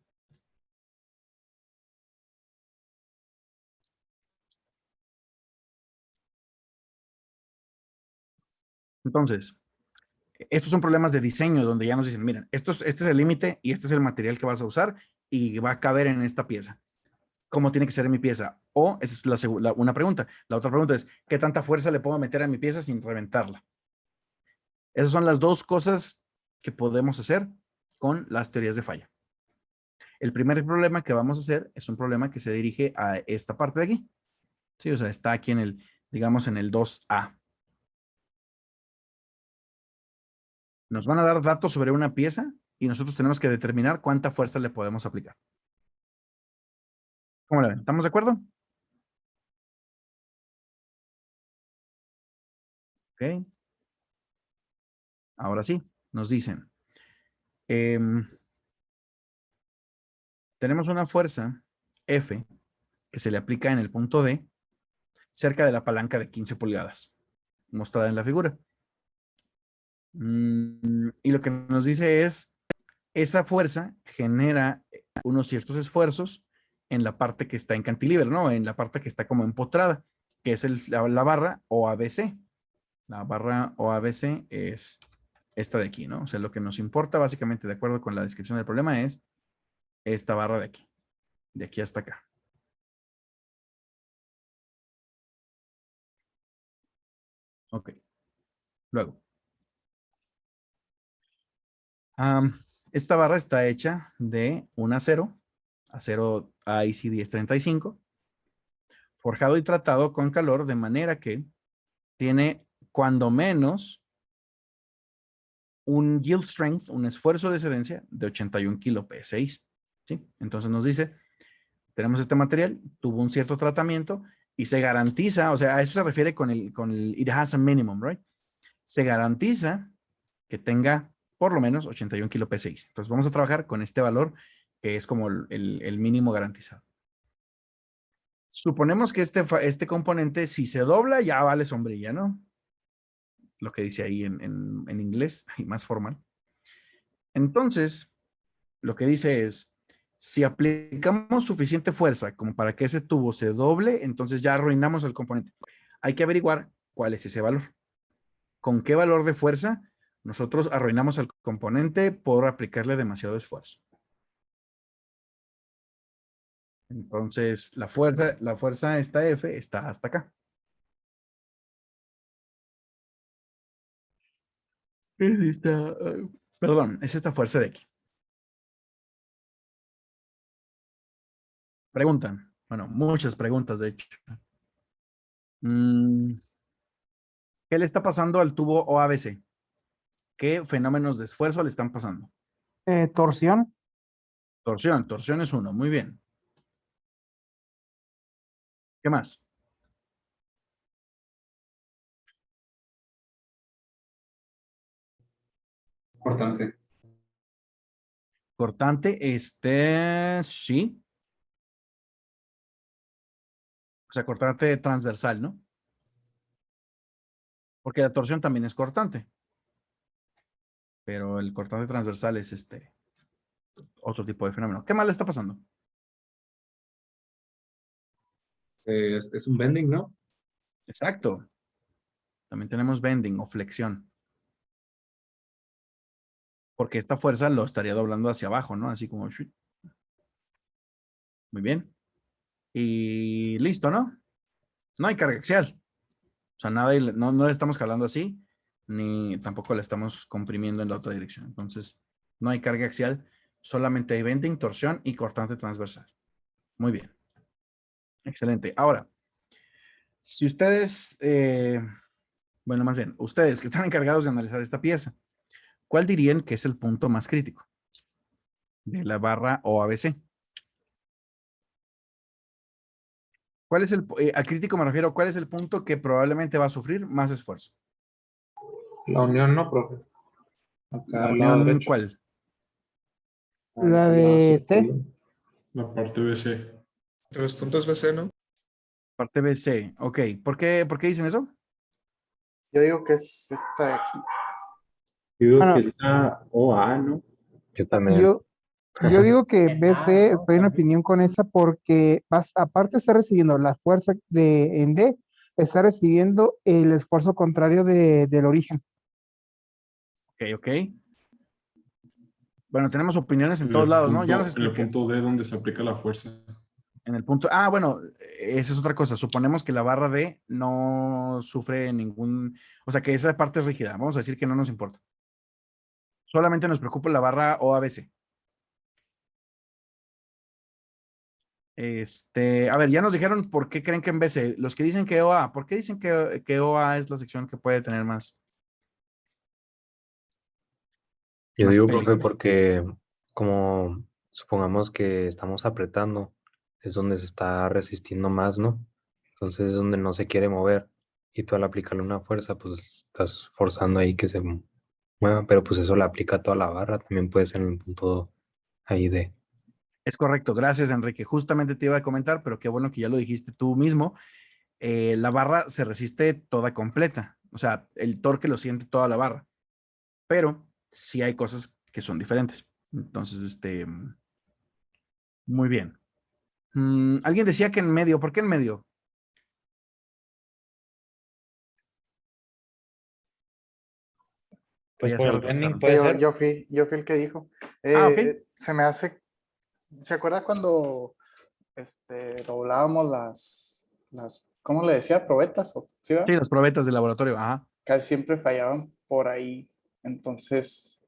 S1: Entonces, estos son problemas de diseño donde ya nos dicen, miren, este es el límite y este es el material que vas a usar y va a caber en esta pieza. ¿Cómo tiene que ser mi pieza? O, esa es una pregunta. La otra pregunta es, ¿qué tanta fuerza le puedo meter a mi pieza sin reventarla? Esas son las dos cosas que podemos hacer con las teorías de falla. El primer problema que vamos a hacer es un problema que se dirige a esta parte de aquí. Sí, o sea, está aquí en el, digamos, en el 2A. Nos van a dar datos sobre una pieza y nosotros tenemos que determinar cuánta fuerza le podemos aplicar. ¿Cómo la ven? ¿Estamos de acuerdo? Ok. Ahora sí, nos dicen. Tenemos una fuerza F que se le aplica en el punto D cerca de la palanca de 15 pulgadas, mostrada en la figura. Y lo que nos dice es, esa fuerza genera unos ciertos esfuerzos en la parte que está en cantilever, ¿no? En la parte que está como empotrada, que es la barra OABC. La barra OABC es esta de aquí, ¿no? O sea, lo que nos importa básicamente, de acuerdo con la descripción del problema, es esta barra de aquí hasta acá. Ok. Luego. Esta barra está hecha de un acero AIC 1035, forjado y tratado con calor de manera que tiene cuando menos un yield strength, un esfuerzo de excedencia de 81 kilo PSI. ¿Sí? Entonces nos dice, tenemos este material, tuvo un cierto tratamiento y se garantiza, o sea, a eso se refiere con el it has a minimum, right? Se garantiza que tenga por lo menos 81 kilo PSI. Entonces vamos a trabajar con este valor que es como el mínimo garantizado. Suponemos que este componente, si se dobla, ya vale sombrilla, ¿no? Lo que dice ahí en inglés, y más formal. Entonces, lo que dice es, si aplicamos suficiente fuerza como para que ese tubo se doble, entonces ya arruinamos el componente. Hay que averiguar cuál es ese valor. ¿Con qué valor de fuerza nosotros arruinamos el componente por aplicarle demasiado esfuerzo? Entonces, la fuerza esta F está hasta acá. Perdón, es esta fuerza de aquí. Preguntan. Bueno, muchas preguntas, de hecho. Mm, ¿Qué le está pasando al tubo OABC? ¿Qué fenómenos de esfuerzo le están pasando?
S3: Torsión.
S1: Torsión. Torsión es uno. Muy bien. ¿Qué más?
S4: Importante.
S1: Cortante. Sí. O sea, cortante transversal, ¿no? Porque la torsión también es cortante. Pero el cortante transversal es otro tipo de fenómeno. ¿Qué más le está pasando?
S4: Es un bending, ¿no?
S1: Exacto. También tenemos bending o flexión. Porque esta fuerza lo estaría doblando hacia abajo, ¿no? Así como... Muy bien. Y listo, ¿no? No hay carga axial. O sea, nada, no le estamos jalando así, ni tampoco la estamos comprimiendo en la otra dirección. Entonces, no hay carga axial, solamente hay bending, torsión y cortante transversal. Muy bien. Excelente. Ahora, si ustedes, bueno, más bien, ustedes que están encargados de analizar esta pieza, ¿cuál dirían que es el punto más crítico de la barra OABC? ¿Cuál es al crítico me refiero, cuál es el punto que probablemente va a sufrir más esfuerzo?
S4: La unión, ¿no, profe? Acá
S1: ¿La
S4: al lado
S1: unión
S4: derecho.
S1: cuál?
S3: La
S4: Al lado
S3: de T.
S4: superior.
S7: La parte BC. Los puntos BC, ¿no?
S1: Parte BC. Ok. ¿Por qué dicen eso?
S2: Yo digo que es esta de aquí.
S4: Yo digo
S3: Bueno,
S4: que es la OA, ¿no?
S8: Yo también.
S3: yo digo que BC, estoy en opinión con esa porque aparte de estar recibiendo la fuerza en D, está recibiendo el esfuerzo contrario del origen.
S1: Ok, ok. Bueno, tenemos opiniones en
S7: En
S1: todos
S7: el
S1: lados, ¿no? Ya nos
S7: punto, en el
S1: expliqué.
S7: punto D donde se aplica la fuerza.
S1: En el punto. Bueno, esa es otra cosa. Suponemos que la barra D no sufre ningún. O sea, que esa parte es rígida. Vamos a decir que no nos importa. Solamente nos preocupa la barra OABC. A ver, ya nos dijeron por qué creen que en BC. Los que dicen que OA, ¿por qué dicen que OA es la sección que puede tener
S8: Yo
S1: más
S8: digo, profe,
S1: peligro?
S8: porque como supongamos que estamos apretando, es donde se está resistiendo más, ¿no? Entonces es donde no se quiere mover. Y tú al aplicarle una fuerza, pues estás forzando ahí que se mueva, pero pues eso le aplica a toda la barra, también puede ser en el punto ahí de...
S1: Es correcto. Gracias, Enrique. Justamente te iba a comentar, pero qué bueno que ya lo dijiste tú mismo. La barra se resiste toda completa. O sea, el torque lo siente toda la barra. Pero sí hay cosas que son diferentes. Entonces, muy bien. Alguien decía que en medio. ¿Por qué en medio?
S8: Pues
S1: Ya
S8: por
S1: se
S8: el
S1: retractaron.
S8: bending puede ser.
S2: Yo fui el que dijo.
S1: Ok.
S2: Se me hace. ¿Se acuerda cuando doblábamos ¿cómo le decía? ¿Probetas? ¿Sí,
S1: Sí,
S2: va?
S1: las probetas de laboratorio. Ajá.
S2: Casi siempre fallaban por ahí. Entonces,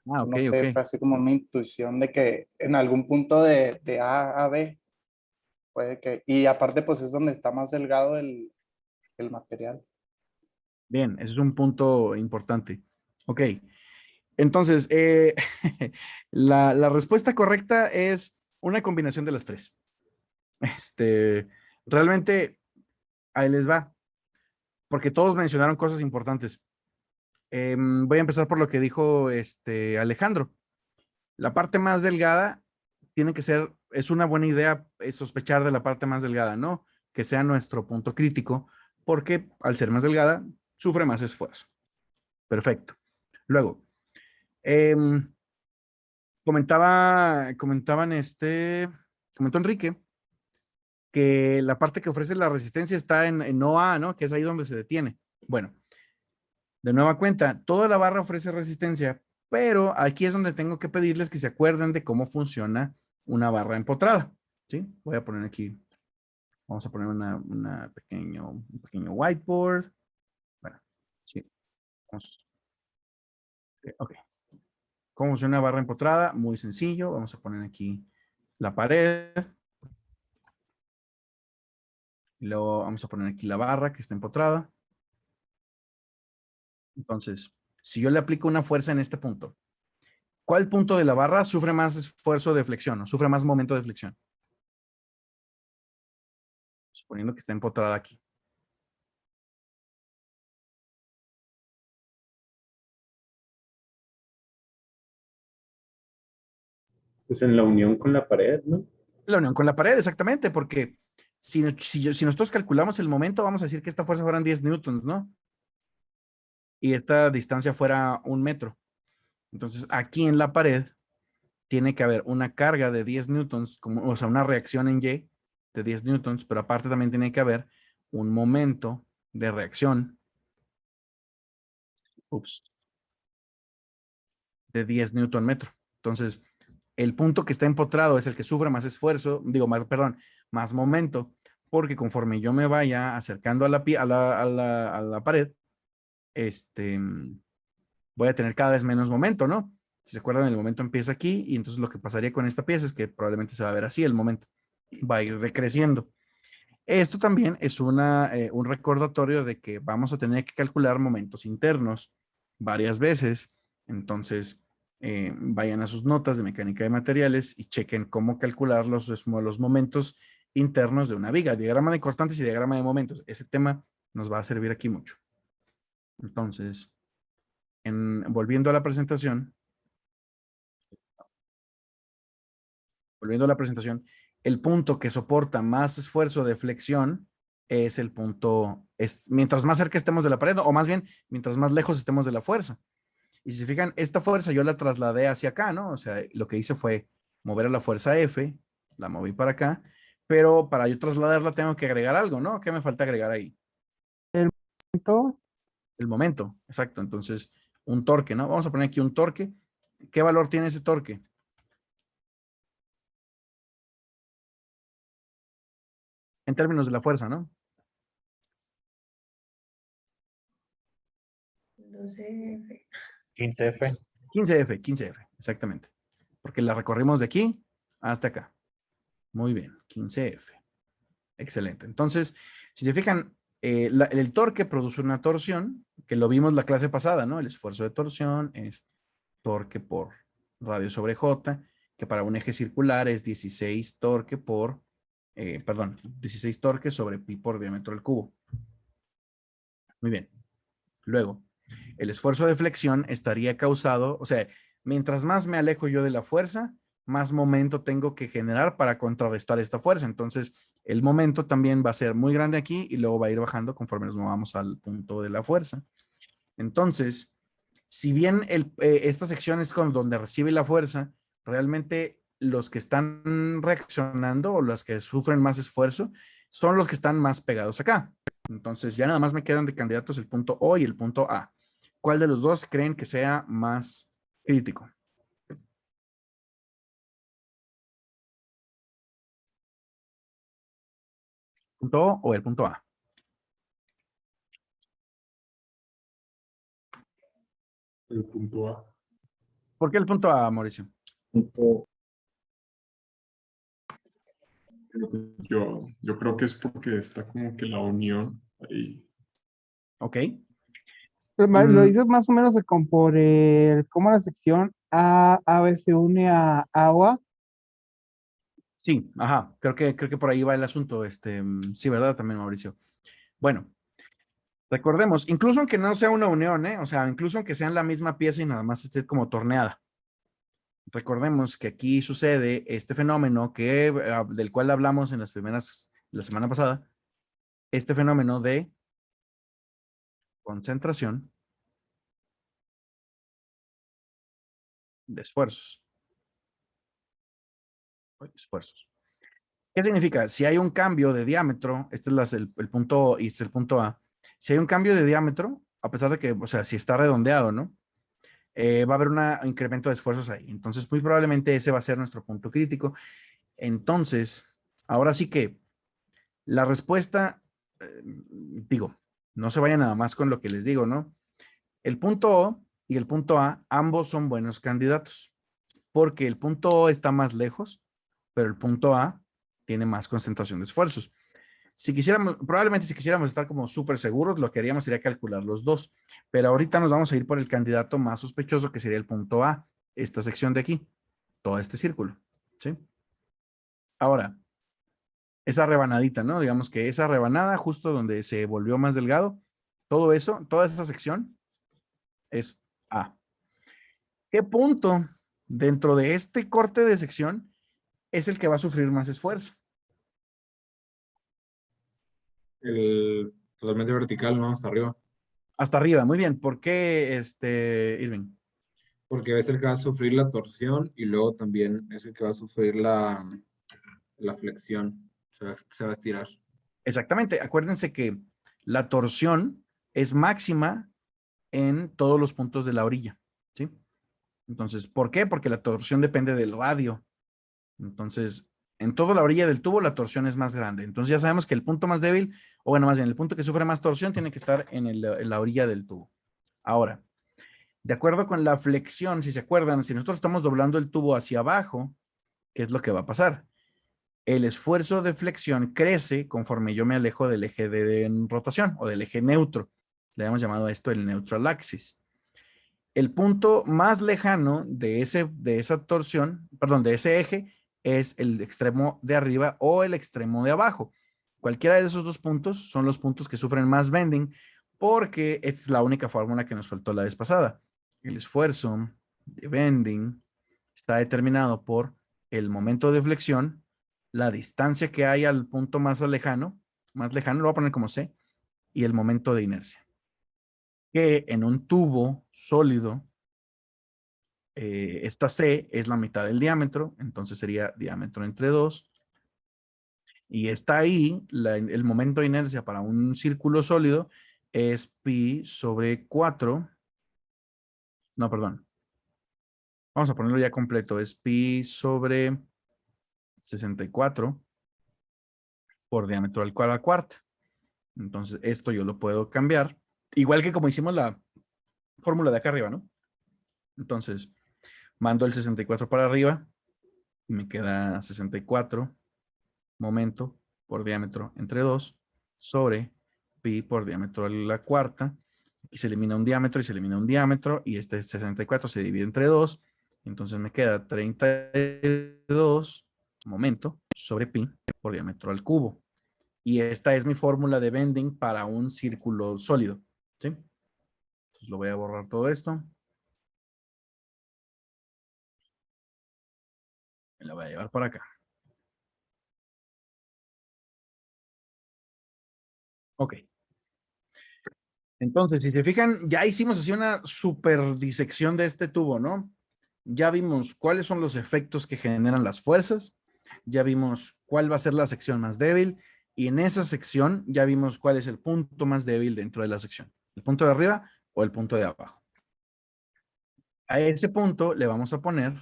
S1: Ok,
S2: no
S1: ok.
S2: sé, fue así como una intuición de que en algún punto de A a B puede que. Y aparte, pues es donde está más delgado el material.
S1: Bien, ese es un punto importante. Ok. Entonces, la respuesta correcta es una combinación de las tres. Realmente, ahí les va, porque todos mencionaron cosas importantes. Voy a empezar por lo que dijo Alejandro. La parte más delgada tiene que ser, es una buena idea sospechar de la parte más delgada, ¿no? Que sea nuestro punto crítico, porque al ser más delgada, sufre más esfuerzo. Perfecto. Luego, em, comentó Enrique que la parte que ofrece la resistencia está en OA, ¿no? Que es ahí donde se detiene. Bueno, de nueva cuenta, toda la barra ofrece resistencia, pero aquí es donde tengo que pedirles que se acuerden de cómo funciona una barra empotrada, ¿sí? Voy a poner aquí, vamos a poner un pequeño whiteboard. Bueno, sí, vamos. Ok. ¿Cómo funciona una barra empotrada? Muy sencillo. Vamos a poner aquí la pared. Y luego vamos a poner aquí la barra que está empotrada. Entonces, si yo le aplico una fuerza en este punto, ¿cuál punto de la barra sufre más esfuerzo de flexión o sufre más momento de flexión? Suponiendo que está empotrada aquí.
S4: Pues en la unión con la pared, ¿no?
S1: La unión con la pared, exactamente, porque si nosotros calculamos el momento, vamos a decir que esta fuerza fueran 10 newtons, ¿no? Y esta distancia fuera 1 metro. Entonces, aquí en la pared tiene que haber una carga de 10 newtons, o sea, una reacción en Y de 10 newtons, pero aparte también tiene que haber un momento de reacción de 10 newton metro. Entonces, el punto que está empotrado es el que sufre más esfuerzo, más momento, porque conforme yo me vaya acercando a la pared, voy a tener cada vez menos momento, ¿no? Si se acuerdan, el momento empieza aquí y entonces lo que pasaría con esta pieza es que probablemente se va a ver así el momento. Va a ir decreciendo. Esto también es un recordatorio de que vamos a tener que calcular momentos internos varias veces. Entonces, vayan a sus notas de mecánica de materiales y chequen cómo calcular los momentos internos de una viga. Diagrama de cortantes y diagrama de momentos. Ese tema nos va a servir aquí mucho. Entonces, volviendo a la presentación, el punto que soporta más esfuerzo de flexión es el punto, mientras más cerca estemos de la pared, o más bien, mientras más lejos estemos de la fuerza. Y si se fijan, esta fuerza yo la trasladé hacia acá, ¿no? O sea, lo que hice fue mover a la fuerza F, la moví para acá, pero para yo trasladarla tengo que agregar algo, ¿no? ¿Qué me falta agregar ahí?
S3: Entonces,
S1: El momento, exacto. Entonces, un torque, ¿no? Vamos a poner aquí un torque. ¿Qué valor tiene ese torque? En términos de la fuerza, ¿no?
S5: 12F.
S8: 15F.
S1: 15F, exactamente. Porque la recorrimos de aquí hasta acá. Muy bien, 15F. Excelente. Entonces, si se fijan, el torque produce una torsión, que lo vimos la clase pasada, ¿no? El esfuerzo de torsión es torque por radio sobre J, que para un eje circular es 16 torque 16 torque sobre pi por diámetro del cubo. Muy bien. Luego, el esfuerzo de flexión estaría causado, o sea, mientras más me alejo yo de la fuerza, más momento tengo que generar para contrarrestar esta fuerza. Entonces, el momento también va a ser muy grande aquí y luego va a ir bajando conforme nos movamos al punto de la fuerza. Entonces, si bien esta sección es con donde recibe la fuerza, realmente los que están reaccionando o los que sufren más esfuerzo son los que están más pegados acá. Entonces, ya nada más me quedan de candidatos el punto O y el punto A. ¿Cuál de los dos creen que sea más crítico? ¿Punto O o el punto A?
S7: El punto A.
S1: ¿Por qué el punto A, Mauricio?
S7: Yo creo que es porque está como que la unión ahí.
S1: Ok.
S3: lo dices más o menos de como por cómo la sección A se une a agua.
S1: Sí, ajá. Creo que por ahí va el asunto. Sí, ¿verdad? También, Mauricio. Bueno, recordemos, incluso aunque no sea una unión, ¿eh? O sea, incluso aunque sean la misma pieza y nada más esté como torneada. Recordemos que aquí sucede este fenómeno del cual hablamos en la semana pasada, este fenómeno de concentración de esfuerzos. ¿Qué significa? Si hay un cambio de diámetro, este es el punto y este es el punto A. Si hay un cambio de diámetro, a pesar de que, o sea, si está redondeado, ¿no? Va a haber un incremento de esfuerzos ahí. Entonces, muy probablemente ese va a ser nuestro punto crítico. Entonces, ahora sí que la respuesta, digo, no se vaya nada más con lo que les digo, ¿no? El punto O y el punto A, ambos son buenos candidatos, porque el punto O está más lejos, pero el punto A tiene más concentración de esfuerzos. Si quisiéramos, probablemente si quisiéramos estar como súper seguros, lo que haríamos sería calcular los dos. Pero ahorita nos vamos a ir por el candidato más sospechoso, que sería el punto A, esta sección de aquí, todo este círculo, ¿sí? Ahora, esa rebanadita, ¿no? Digamos que esa rebanada justo donde se volvió más delgado, todo eso, toda esa sección es A. ¿Qué punto dentro de este corte de sección es el que va a sufrir más esfuerzo?
S4: El totalmente vertical, ¿no? Hasta arriba.
S1: Hasta arriba, muy bien. ¿Por qué, Irving?
S4: Porque es el que va a sufrir la torsión y luego también es el que va a sufrir la flexión. Se va a estirar.
S1: Exactamente. Acuérdense que la torsión es máxima en todos los puntos de la orilla, ¿sí? Entonces, ¿por qué? Porque la torsión depende del radio. Entonces, en toda la orilla del tubo la torsión es más grande. Entonces ya sabemos que el punto más débil, o bueno, más bien el punto que sufre más torsión tiene que estar en la orilla del tubo. Ahora, de acuerdo con la flexión, si se acuerdan, si nosotros estamos doblando el tubo hacia abajo, ¿qué es lo que va a pasar? El esfuerzo de flexión crece conforme yo me alejo del eje de rotación o del eje neutro. Le hemos llamado a esto el neutral axis. El punto más lejano de esa torsión, perdón, de ese eje, es el extremo de arriba o el extremo de abajo. Cualquiera de esos dos puntos son los puntos que sufren más bending, porque esta es la única fórmula que nos faltó la vez pasada. El esfuerzo de bending está determinado por el momento de flexión, la distancia que hay al punto más lejano, lo voy a poner como C, y el momento de inercia. Que en un tubo sólido, esta C es la mitad del diámetro, entonces sería diámetro entre 2. Y está ahí, el momento de inercia para un círculo sólido es pi sobre 4. No, perdón. Vamos a ponerlo ya completo. Es pi sobre 64 por diámetro al cuadrado a la cuarta. Entonces, esto yo lo puedo cambiar. Igual que como hicimos la fórmula de acá arriba, ¿no? Entonces, mando el 64 para arriba y me queda 64 momento por diámetro entre 2 sobre pi por diámetro a la cuarta. Y se elimina un diámetro y se elimina un diámetro y este 64 se divide entre 2. Entonces me queda 32 momento sobre pi por diámetro al cubo. Y esta es mi fórmula de bending para un círculo sólido, ¿sí? Entonces lo voy a borrar todo esto. Me la voy a llevar para acá. Ok. Entonces, si se fijan, ya hicimos así una super disección de este tubo, ¿no? Ya vimos cuáles son los efectos que generan las fuerzas. Ya vimos cuál va a ser la sección más débil. Y en esa sección ya vimos cuál es el punto más débil dentro de la sección. El punto de arriba o el punto de abajo. A ese punto le vamos a poner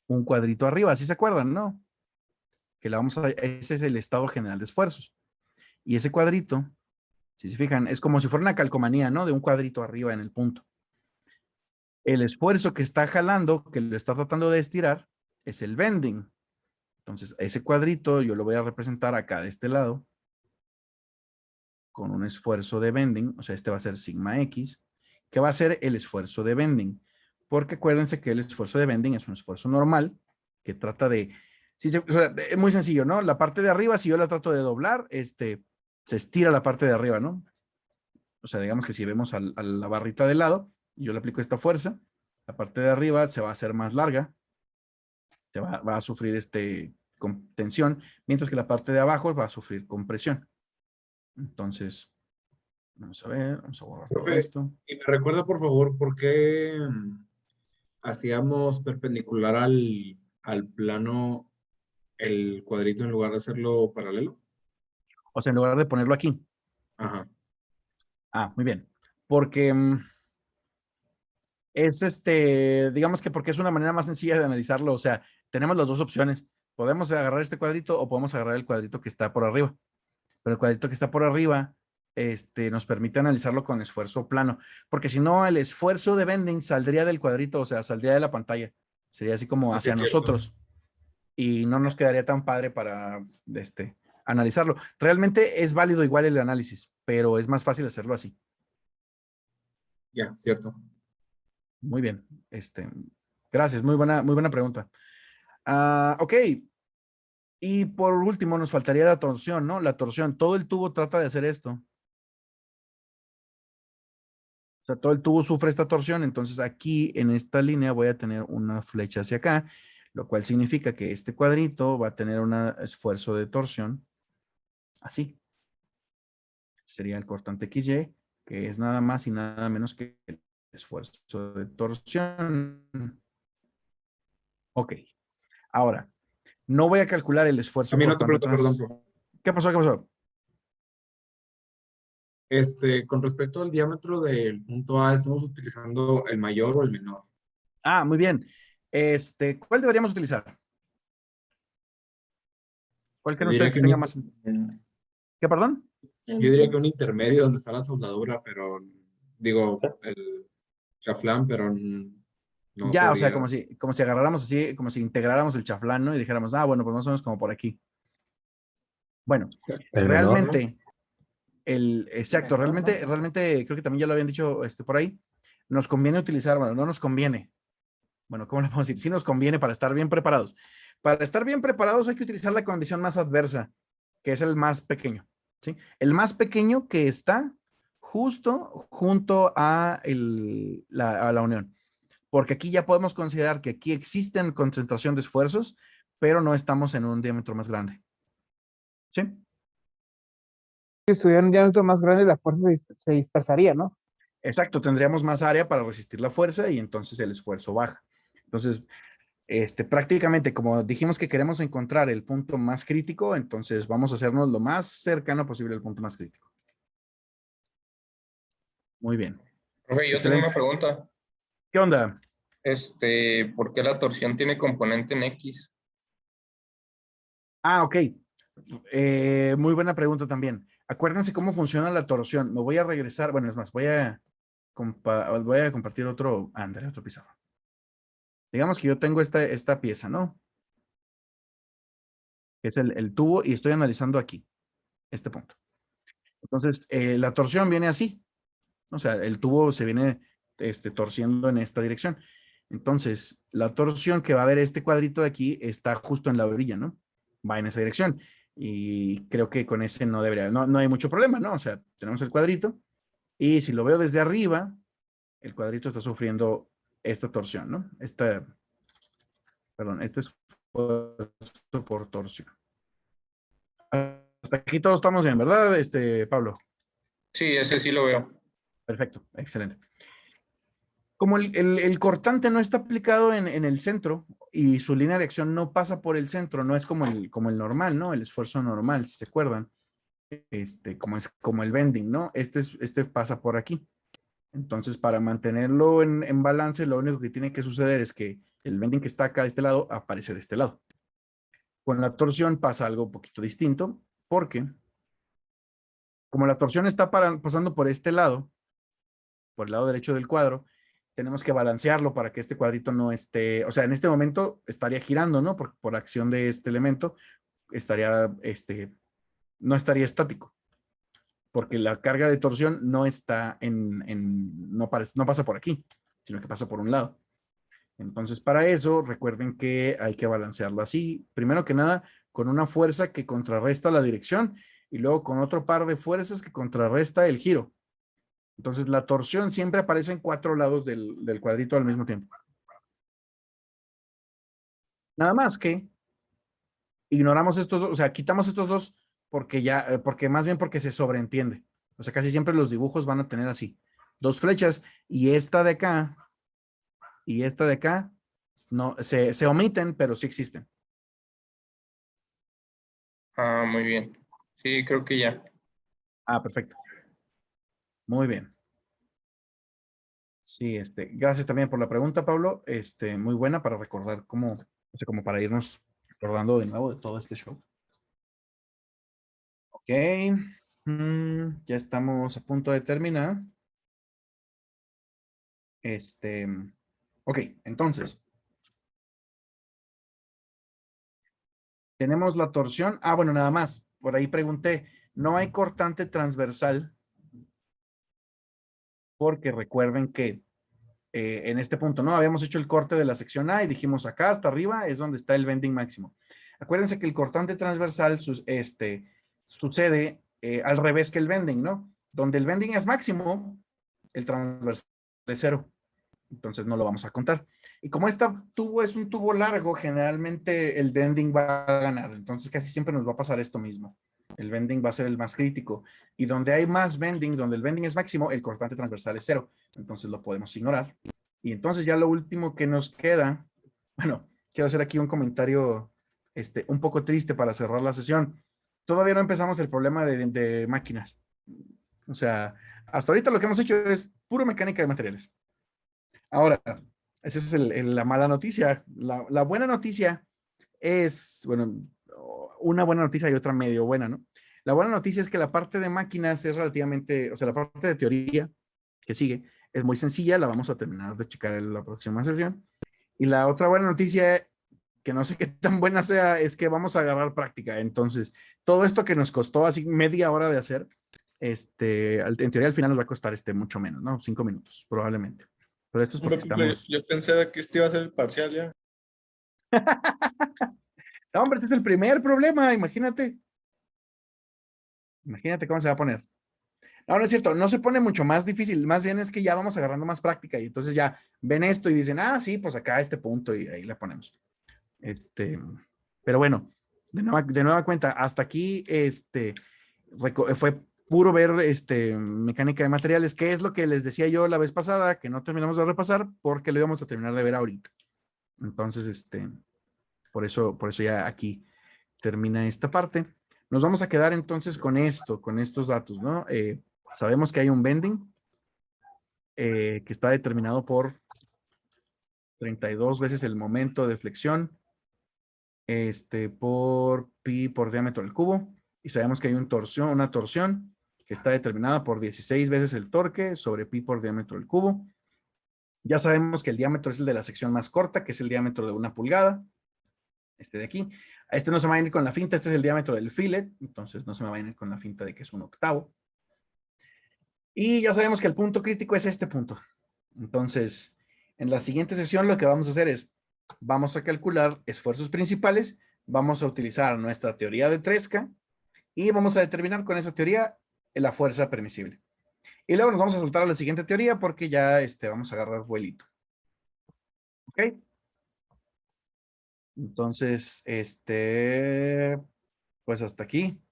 S1: un cuadrito arriba, ¿sí se acuerdan, no? Que ese es el estado general de esfuerzos. Y ese cuadrito, si se fijan, es como si fuera una calcomanía, ¿no? De un cuadrito arriba en el punto. El esfuerzo que está jalando, que lo está tratando de estirar, es el bending. Entonces, ese cuadrito yo lo voy a representar acá de este lado con un esfuerzo de bending, o sea, este va a ser sigma X, que va a ser el esfuerzo de bending. Porque acuérdense que el esfuerzo de bending es un esfuerzo normal que trata de, o sea, es muy sencillo, ¿no? La parte de arriba, si yo la trato de doblar, se estira la parte de arriba, ¿no? O sea, digamos que si vemos a la barrita de lado, y yo le aplico esta fuerza, la parte de arriba se va a hacer más larga, va a sufrir con tensión, mientras que la parte de abajo va a sufrir compresión. Entonces, vamos a ver, vamos a borrar todo
S4: Profe,
S1: esto.
S4: y me recuerda, por favor, por qué hacíamos perpendicular al plano el cuadrito en lugar de hacerlo paralelo.
S1: O sea, en lugar de ponerlo aquí.
S4: Ajá.
S1: Ah, muy bien. Porque es digamos que porque es una manera más sencilla de analizarlo. O sea, tenemos las dos opciones. Podemos agarrar este cuadrito o podemos agarrar el cuadrito que está por arriba. Pero el cuadrito que está por arriba nos permite analizarlo con esfuerzo plano. Porque si no, el esfuerzo de bending saldría del cuadrito, o sea, saldría de la pantalla. Sería así como
S4: Sí,
S1: hacia
S4: es cierto.
S1: nosotros. Y no nos quedaría tan padre para analizarlo. Realmente es válido igual el análisis, pero es más fácil hacerlo así.
S4: Ya, cierto.
S1: Muy bien. Gracias, muy buena pregunta. Ok. Y por último nos faltaría la torsión, ¿no? La torsión. Todo el tubo trata de hacer esto. O sea, todo el tubo sufre esta torsión. Entonces aquí en esta línea voy a tener una flecha hacia acá, lo cual significa que este cuadrito va a tener un esfuerzo de torsión. Así. Sería el cortante XY, que es nada más y nada menos que el esfuerzo de torsión. Ok. Ahora, no voy a calcular el esfuerzo
S4: También
S1: por
S4: otra
S1: tanta
S4: pregunta, perdón, profe.
S1: ¿Qué pasó? ¿Qué pasó?
S4: Con respecto al diámetro del punto A, ¿estamos utilizando el mayor o el menor?
S1: Muy bien. ¿Cuál deberíamos utilizar? ¿Cuál
S4: Yo
S1: creen
S4: diría
S1: ustedes
S4: que
S1: que tenga más? ¿Qué, perdón?
S4: yo diría que un intermedio donde está la soldadura, pero digo, el chaflán, pero no
S1: Ya, o sea,
S4: podría.
S1: como si agarráramos así, como si integráramos el chaflán, ¿no? Y dijéramos, bueno, pues más o menos como por aquí. Bueno,
S8: El menor, ¿no?
S1: realmente, exacto, realmente creo que también ya lo habían dicho por ahí, nos conviene utilizar, bueno, no nos conviene. Bueno, ¿cómo le podemos decir? Sí nos conviene para estar bien preparados. Para estar bien preparados hay que utilizar la condición más adversa, que es el más pequeño, ¿sí? El más pequeño que está justo junto a la unión. Porque aquí ya podemos considerar que aquí existen concentración de esfuerzos, pero no estamos en un diámetro más grande. ¿Sí?
S3: Si estuviera un diámetro más grande, la fuerza se dispersaría, ¿no?
S1: Exacto, tendríamos más área para resistir la fuerza y entonces el esfuerzo baja. Entonces, prácticamente, como dijimos que queremos encontrar el punto más crítico, entonces vamos a hacernos lo más cercano posible al punto más crítico. Muy bien.
S9: Profe, yo tengo
S1: Excelente.
S9: una pregunta.
S1: ¿Qué onda?
S9: ¿Por qué la torsión tiene componente en X?
S1: Ok. Muy buena pregunta también. Acuérdense cómo funciona la torsión. Me voy a regresar, bueno, es más, voy a compartir otro pizarro. Digamos que yo tengo esta pieza, ¿no? Que es el tubo y estoy analizando aquí, este punto. Entonces, la torsión viene así. O sea, el tubo se viene torciendo en esta dirección. Entonces, la torsión que va a ver este cuadrito de aquí está justo en la orilla, ¿no? Va en esa dirección. Y creo que con ese no debería, no hay mucho problema, ¿no? O sea, tenemos el cuadrito y si lo veo desde arriba, el cuadrito está sufriendo esta torsión, ¿no? Perdón, este esfuerzo por torsión. Hasta aquí todos estamos bien, ¿verdad, Pablo?
S9: Sí, ese sí lo veo.
S1: Perfecto, excelente. Como el cortante no está aplicado en el centro y su línea de acción no pasa por el centro, no es como el normal, ¿no? El esfuerzo normal, si se acuerdan. Como el bending, ¿no? Este pasa por aquí. Entonces, para mantenerlo en balance, lo único que tiene que suceder es que el bending que está acá de este lado aparece de este lado. Con la torsión pasa algo un poquito distinto, porque como la torsión está pasando por este lado, por el lado derecho del cuadro, tenemos que balancearlo para que este cuadrito no esté, o sea, en este momento estaría girando, ¿no? Por acción de este elemento, no estaría estático, porque la carga de torsión no está no pasa por aquí, sino que pasa por un lado. Entonces, para eso, recuerden que hay que balancearlo así, primero que nada, con una fuerza que contrarresta la dirección y luego con otro par de fuerzas que contrarresta el giro. Entonces, la torsión siempre aparece en 4 lados del cuadrito al mismo tiempo. Nada más que ignoramos estos dos, o sea, quitamos estos dos porque más bien porque se sobreentiende. O sea, casi siempre los dibujos van a tener así, 2 flechas y esta de acá y esta de acá no, se omiten, pero sí existen.
S9: Muy bien. Sí, creo que ya.
S1: Perfecto. Muy bien. Sí, gracias también por la pregunta, Pablo. Muy buena para recordar como para irnos recordando de nuevo de todo este show. Ok. Ya estamos a punto de terminar. Ok, entonces. Tenemos la torsión. Bueno, nada más. por ahí pregunté, no hay cortante transversal porque recuerden que en este punto, ¿no? Habíamos hecho el corte de la sección A y dijimos acá hasta arriba es donde está el bending máximo. Acuérdense que el cortante transversal sucede al revés que el bending, ¿no? Donde el bending es máximo, el transversal es 0. Entonces no lo vamos a contar. Y como este tubo es un tubo largo, generalmente el bending va a ganar. Entonces casi siempre nos va a pasar esto mismo. El bending va a ser el más crítico. Y donde hay más bending, donde el bending es máximo, el cortante transversal es 0. Entonces lo podemos ignorar. Y entonces ya lo último que nos queda, bueno, quiero hacer aquí un comentario un poco triste para cerrar la sesión. Todavía no empezamos el problema de máquinas. O sea, hasta ahorita lo que hemos hecho es puro mecánica de materiales. Ahora, esa es la mala noticia. La buena noticia es, bueno, una buena noticia y otra medio buena, ¿no? La buena noticia es que la parte de máquinas es relativamente, o sea, la parte de teoría que sigue es muy sencilla, la vamos a terminar de checar en la próxima sesión. Y la otra buena noticia, que no sé qué tan buena sea, es que vamos a agarrar práctica. Entonces, todo esto que nos costó así media hora de hacer, en teoría al final nos va a costar mucho menos, ¿no? 5 minutos, probablemente. Pero esto es porque estamos...
S10: Yo pensé que este iba a ser el parcial ya.
S1: No, hombre, este es el primer problema, imagínate. Imagínate cómo se va a poner. No, no es cierto, no se pone mucho más difícil, más bien es que ya vamos agarrando más práctica y entonces ya ven esto y dicen, ah, sí, pues acá este punto y ahí la ponemos. Pero bueno, de nueva cuenta, hasta aquí fue puro ver mecánica de materiales, que es lo que les decía yo la vez pasada, que no terminamos de repasar porque lo íbamos a terminar de ver ahorita. Entonces, por eso ya aquí termina esta parte. Nos vamos a quedar entonces con esto, con estos datos, ¿no? Sabemos que hay un bending que está determinado por 32 veces el momento de flexión por pi por diámetro del cubo. Y sabemos que hay una torsión que está determinada por 16 veces el torque sobre pi por diámetro del cubo. Ya sabemos que el diámetro es el de la sección más corta, que es el diámetro de 1 pulgada. De aquí. No se va a ir con la finta, este es el diámetro del fillet, entonces no se me va a ir con la finta de que es 1/8. Y ya sabemos que el punto crítico es este punto. Entonces, en la siguiente sesión lo que vamos a hacer es, vamos a calcular esfuerzos principales, vamos a utilizar nuestra teoría de Tresca y vamos a determinar con esa teoría la fuerza permisible. Y luego nos vamos a saltar a la siguiente teoría porque ya vamos a agarrar vuelito. ¿Ok? Entonces, pues hasta aquí.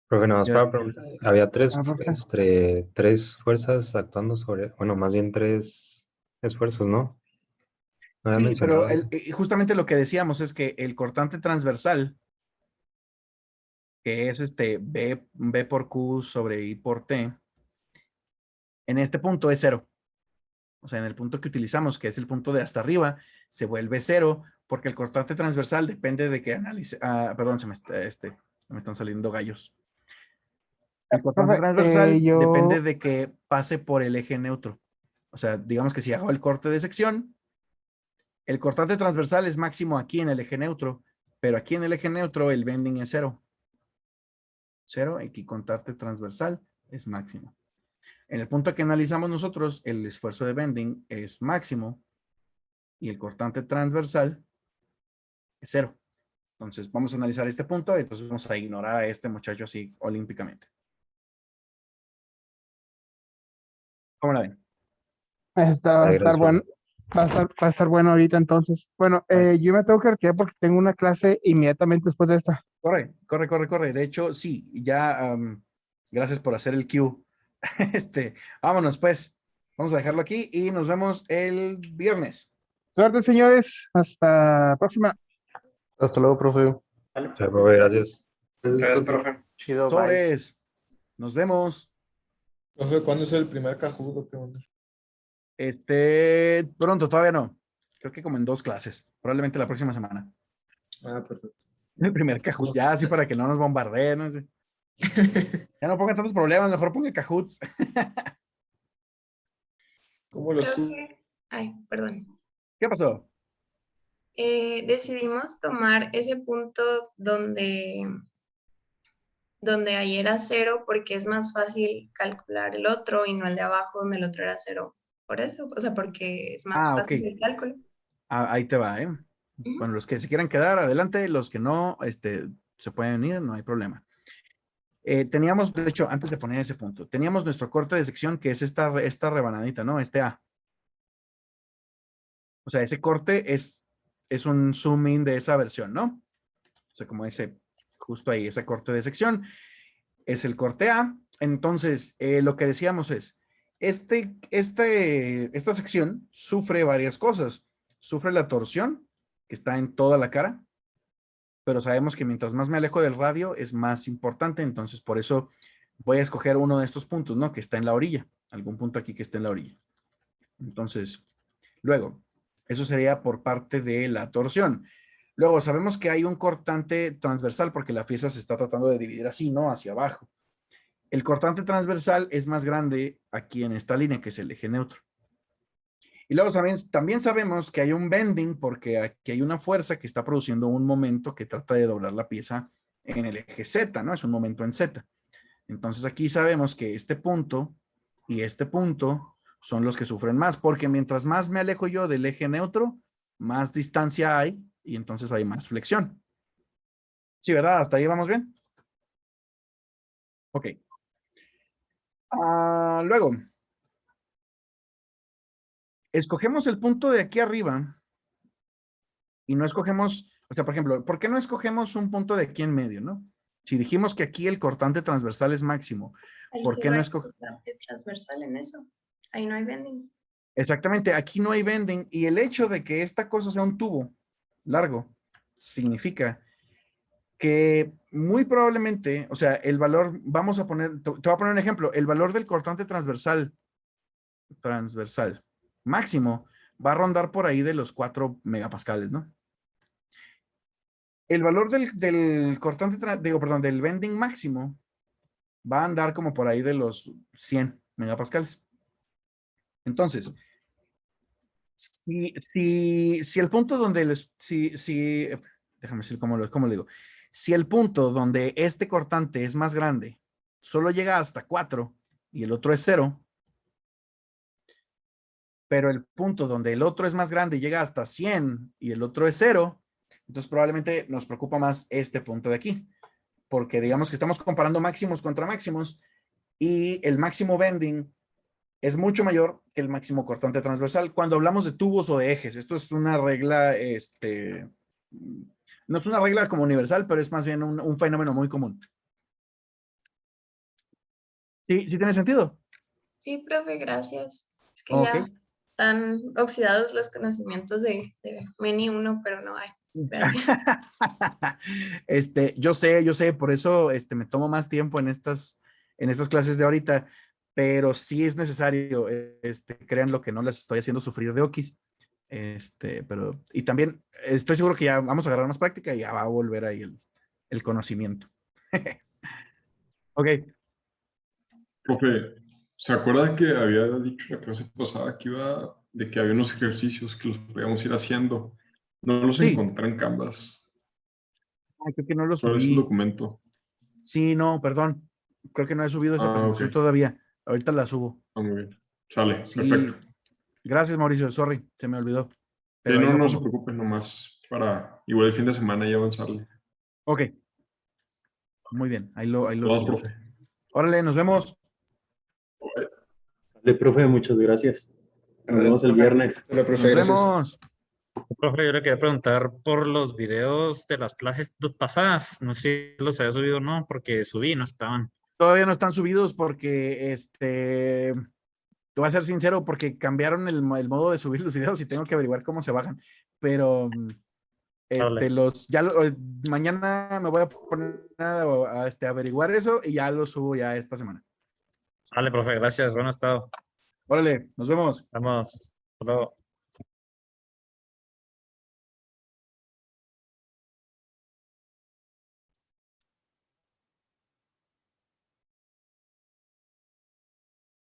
S8: Profe, nada más
S1: Ya
S8: para
S1: está.
S8: preguntar, había
S3: profe.
S8: tres fuerzas actuando sobre, bueno, más bien 3 esfuerzos, ¿no? No había
S1: Sí,
S8: mencionado
S1: pero
S8: eso.
S1: justamente lo que decíamos es que el cortante transversal, que es B por Q sobre I por T, en este punto es 0. O sea, en el punto que utilizamos, que es el punto de hasta arriba, se vuelve 0, porque el cortante transversal depende de que analice... perdón, se me están saliendo gallos. El cortante
S3: Profe,
S1: transversal depende
S3: yo,
S1: de que pase por el eje neutro. O sea, digamos que si hago el corte de sección, el cortante transversal es máximo aquí en el eje neutro, pero aquí en el eje neutro el bending es 0. 0, aquí cortante transversal es máximo. En el punto que analizamos nosotros, el esfuerzo de bending es máximo y el cortante transversal es 0. Entonces vamos a analizar este punto y entonces vamos a ignorar a este muchacho así olímpicamente. ¿Cómo la ven?
S3: va a estar
S8: Gracias,
S3: bueno,
S8: profe.
S3: va a estar bueno ahorita entonces. Bueno, yo me tengo que retirar porque tengo una clase inmediatamente después de esta.
S1: Corre. De hecho, sí, ya, gracias por hacer el cue. Vámonos pues. Vamos a dejarlo aquí y nos vemos el viernes.
S3: Suerte, señores. Hasta la próxima.
S10: Hasta luego, profe.
S8: Chao, profe, gracias.
S9: Gracias, profe.
S2: Chido, bye.
S1: Sobres. Nos vemos.
S10: Profe, ¿cuándo es el primer cajudo? ¿Qué onda?
S1: Pronto, todavía no. Creo que como en 2 clases. Probablemente la próxima semana.
S10: Ah, perfecto.
S1: El primer Kahoot, ya así para que no nos bombardeen. No sé. Ya no pongan tantos problemas, mejor pongan Kahoots.
S10: ¿Cómo lo subo?
S5: Ay, perdón.
S1: ¿Qué pasó?
S5: Decidimos tomar ese punto donde donde ahí era 0 porque es más fácil calcular el otro y no el de abajo donde el otro era 0. Por eso, o sea, porque es más
S1: Ah,
S5: fácil
S1: ok.
S5: el cálculo.
S1: Ahí te va, ¿eh?
S5: Ujú.
S1: Bueno, los que se quieran quedar, adelante. Los que no, se pueden ir, no hay problema. Teníamos, de hecho, antes de poner ese punto, teníamos nuestro corte de sección, que es esta rebanadita, ¿no? Este A. O sea, ese corte es un zoom in de esa versión, ¿no? O sea, como ese, justo ahí, ese corte de sección, es el corte A. Entonces, lo que decíamos es, esta sección sufre varias cosas. Sufre la torsión, que está en toda la cara, pero sabemos que mientras más me alejo del radio es más importante, entonces por eso voy a escoger uno de estos puntos, ¿no? Que está en la orilla, algún punto aquí que esté en la orilla. Entonces, luego, eso sería por parte de la torsión. Luego, sabemos que hay un cortante transversal porque la pieza se está tratando de dividir así, ¿no? Hacia abajo. El cortante transversal es más grande aquí en esta línea, que es el eje neutro. Y luego también sabemos que hay un bending porque aquí hay una fuerza que está produciendo un momento que trata de doblar la pieza en el eje Z, ¿no? Es un momento en Z. Entonces aquí sabemos que este punto y este punto son los que sufren más, porque mientras más me alejo yo del eje neutro, más distancia hay y entonces hay más flexión. Sí, ¿verdad? ¿Hasta ahí vamos bien? Ok. Luego, escogemos el punto de aquí arriba y no escogemos, o sea, por ejemplo, ¿por qué no escogemos un punto de aquí en medio, no? Si dijimos que aquí el cortante transversal es máximo,
S5: Ahí
S1: ¿por
S5: sí
S1: qué
S5: va
S1: no
S5: el
S1: escogemos?
S5: cortante transversal en eso. Ahí no hay bending.
S1: Exactamente, aquí no hay bending y el hecho de que esta cosa sea un tubo largo significa que muy probablemente, o sea, el valor, vamos a poner, te voy a poner un ejemplo, el valor del cortante transversal máximo va a rondar por ahí de los 4 megapascales, ¿no? El valor del cortante, perdón, del bending máximo va a andar como por ahí de los 100 megapascales. Entonces, si el punto donde, déjame decir cómo le digo, si el punto donde este cortante es más grande solo llega hasta 4 y el otro es 0, pero el punto donde el otro es más grande y llega hasta 100 y el otro es 0, entonces probablemente nos preocupa más este punto de aquí, porque digamos que estamos comparando máximos contra máximos y el máximo bending es mucho mayor que el máximo cortante transversal cuando hablamos de tubos o de ejes. Esto es una regla, no es una regla como universal, pero es más bien un fenómeno muy común. ¿Sí, sí tiene sentido?
S5: Sí, profe, gracias. Es que
S1: Ok.
S5: ya están oxidados los conocimientos de Meni 1, pero no hay. Gracias.
S1: Yo sé, por eso me tomo más tiempo en estas clases de ahorita, pero sí es necesario, créanlo que no les estoy haciendo sufrir de okis, pero, y también estoy seguro que ya vamos a agarrar más práctica y ya va a volver ahí el conocimiento. Ok,
S7: Profe, ¿se acuerda que había dicho la clase pasada que iba de que había unos ejercicios que los podíamos ir haciendo? No los
S1: sí.
S7: encontré en Canvas.
S1: Ay, creo que no lo
S7: ¿Cuál es el
S1: subí.
S7: documento?
S1: Sí, no, perdón. Creo que no he subido esa
S7: Ah,
S1: presentación
S7: ok.
S1: todavía. Ahorita la subo.
S7: Ah, muy bien. Sale,
S1: Sí,
S7: perfecto.
S1: gracias Mauricio, sorry, se me olvidó.
S7: Sí,
S1: Pero ahí
S7: no,
S1: lo
S7: no se
S1: pongo.
S7: preocupen, nomás para igual el fin de semana y avanzarle.
S1: Ok, muy bien, ahí lo
S7: Todos,
S1: subo.
S7: profe.
S1: Órale, nos vemos.
S11: Dale, profe, muchas gracias. Nos vemos el viernes.
S10: Hola, profe,
S1: Nos
S10: gracias.
S1: vemos.
S12: Profe, yo le quería preguntar por los videos de las clases pasadas. No sé si los había subido o no, porque subí y no estaban.
S1: Todavía no están subidos porque, te voy a ser sincero, porque cambiaron el modo de subir los videos y tengo que averiguar cómo se bajan. Pero,
S12: Órale.
S1: mañana me voy a poner a averiguar eso y ya lo subo ya esta semana.
S12: Sale, profe, gracias. Bueno estado.
S1: Órale, nos vemos.
S12: Vamos. Hasta luego.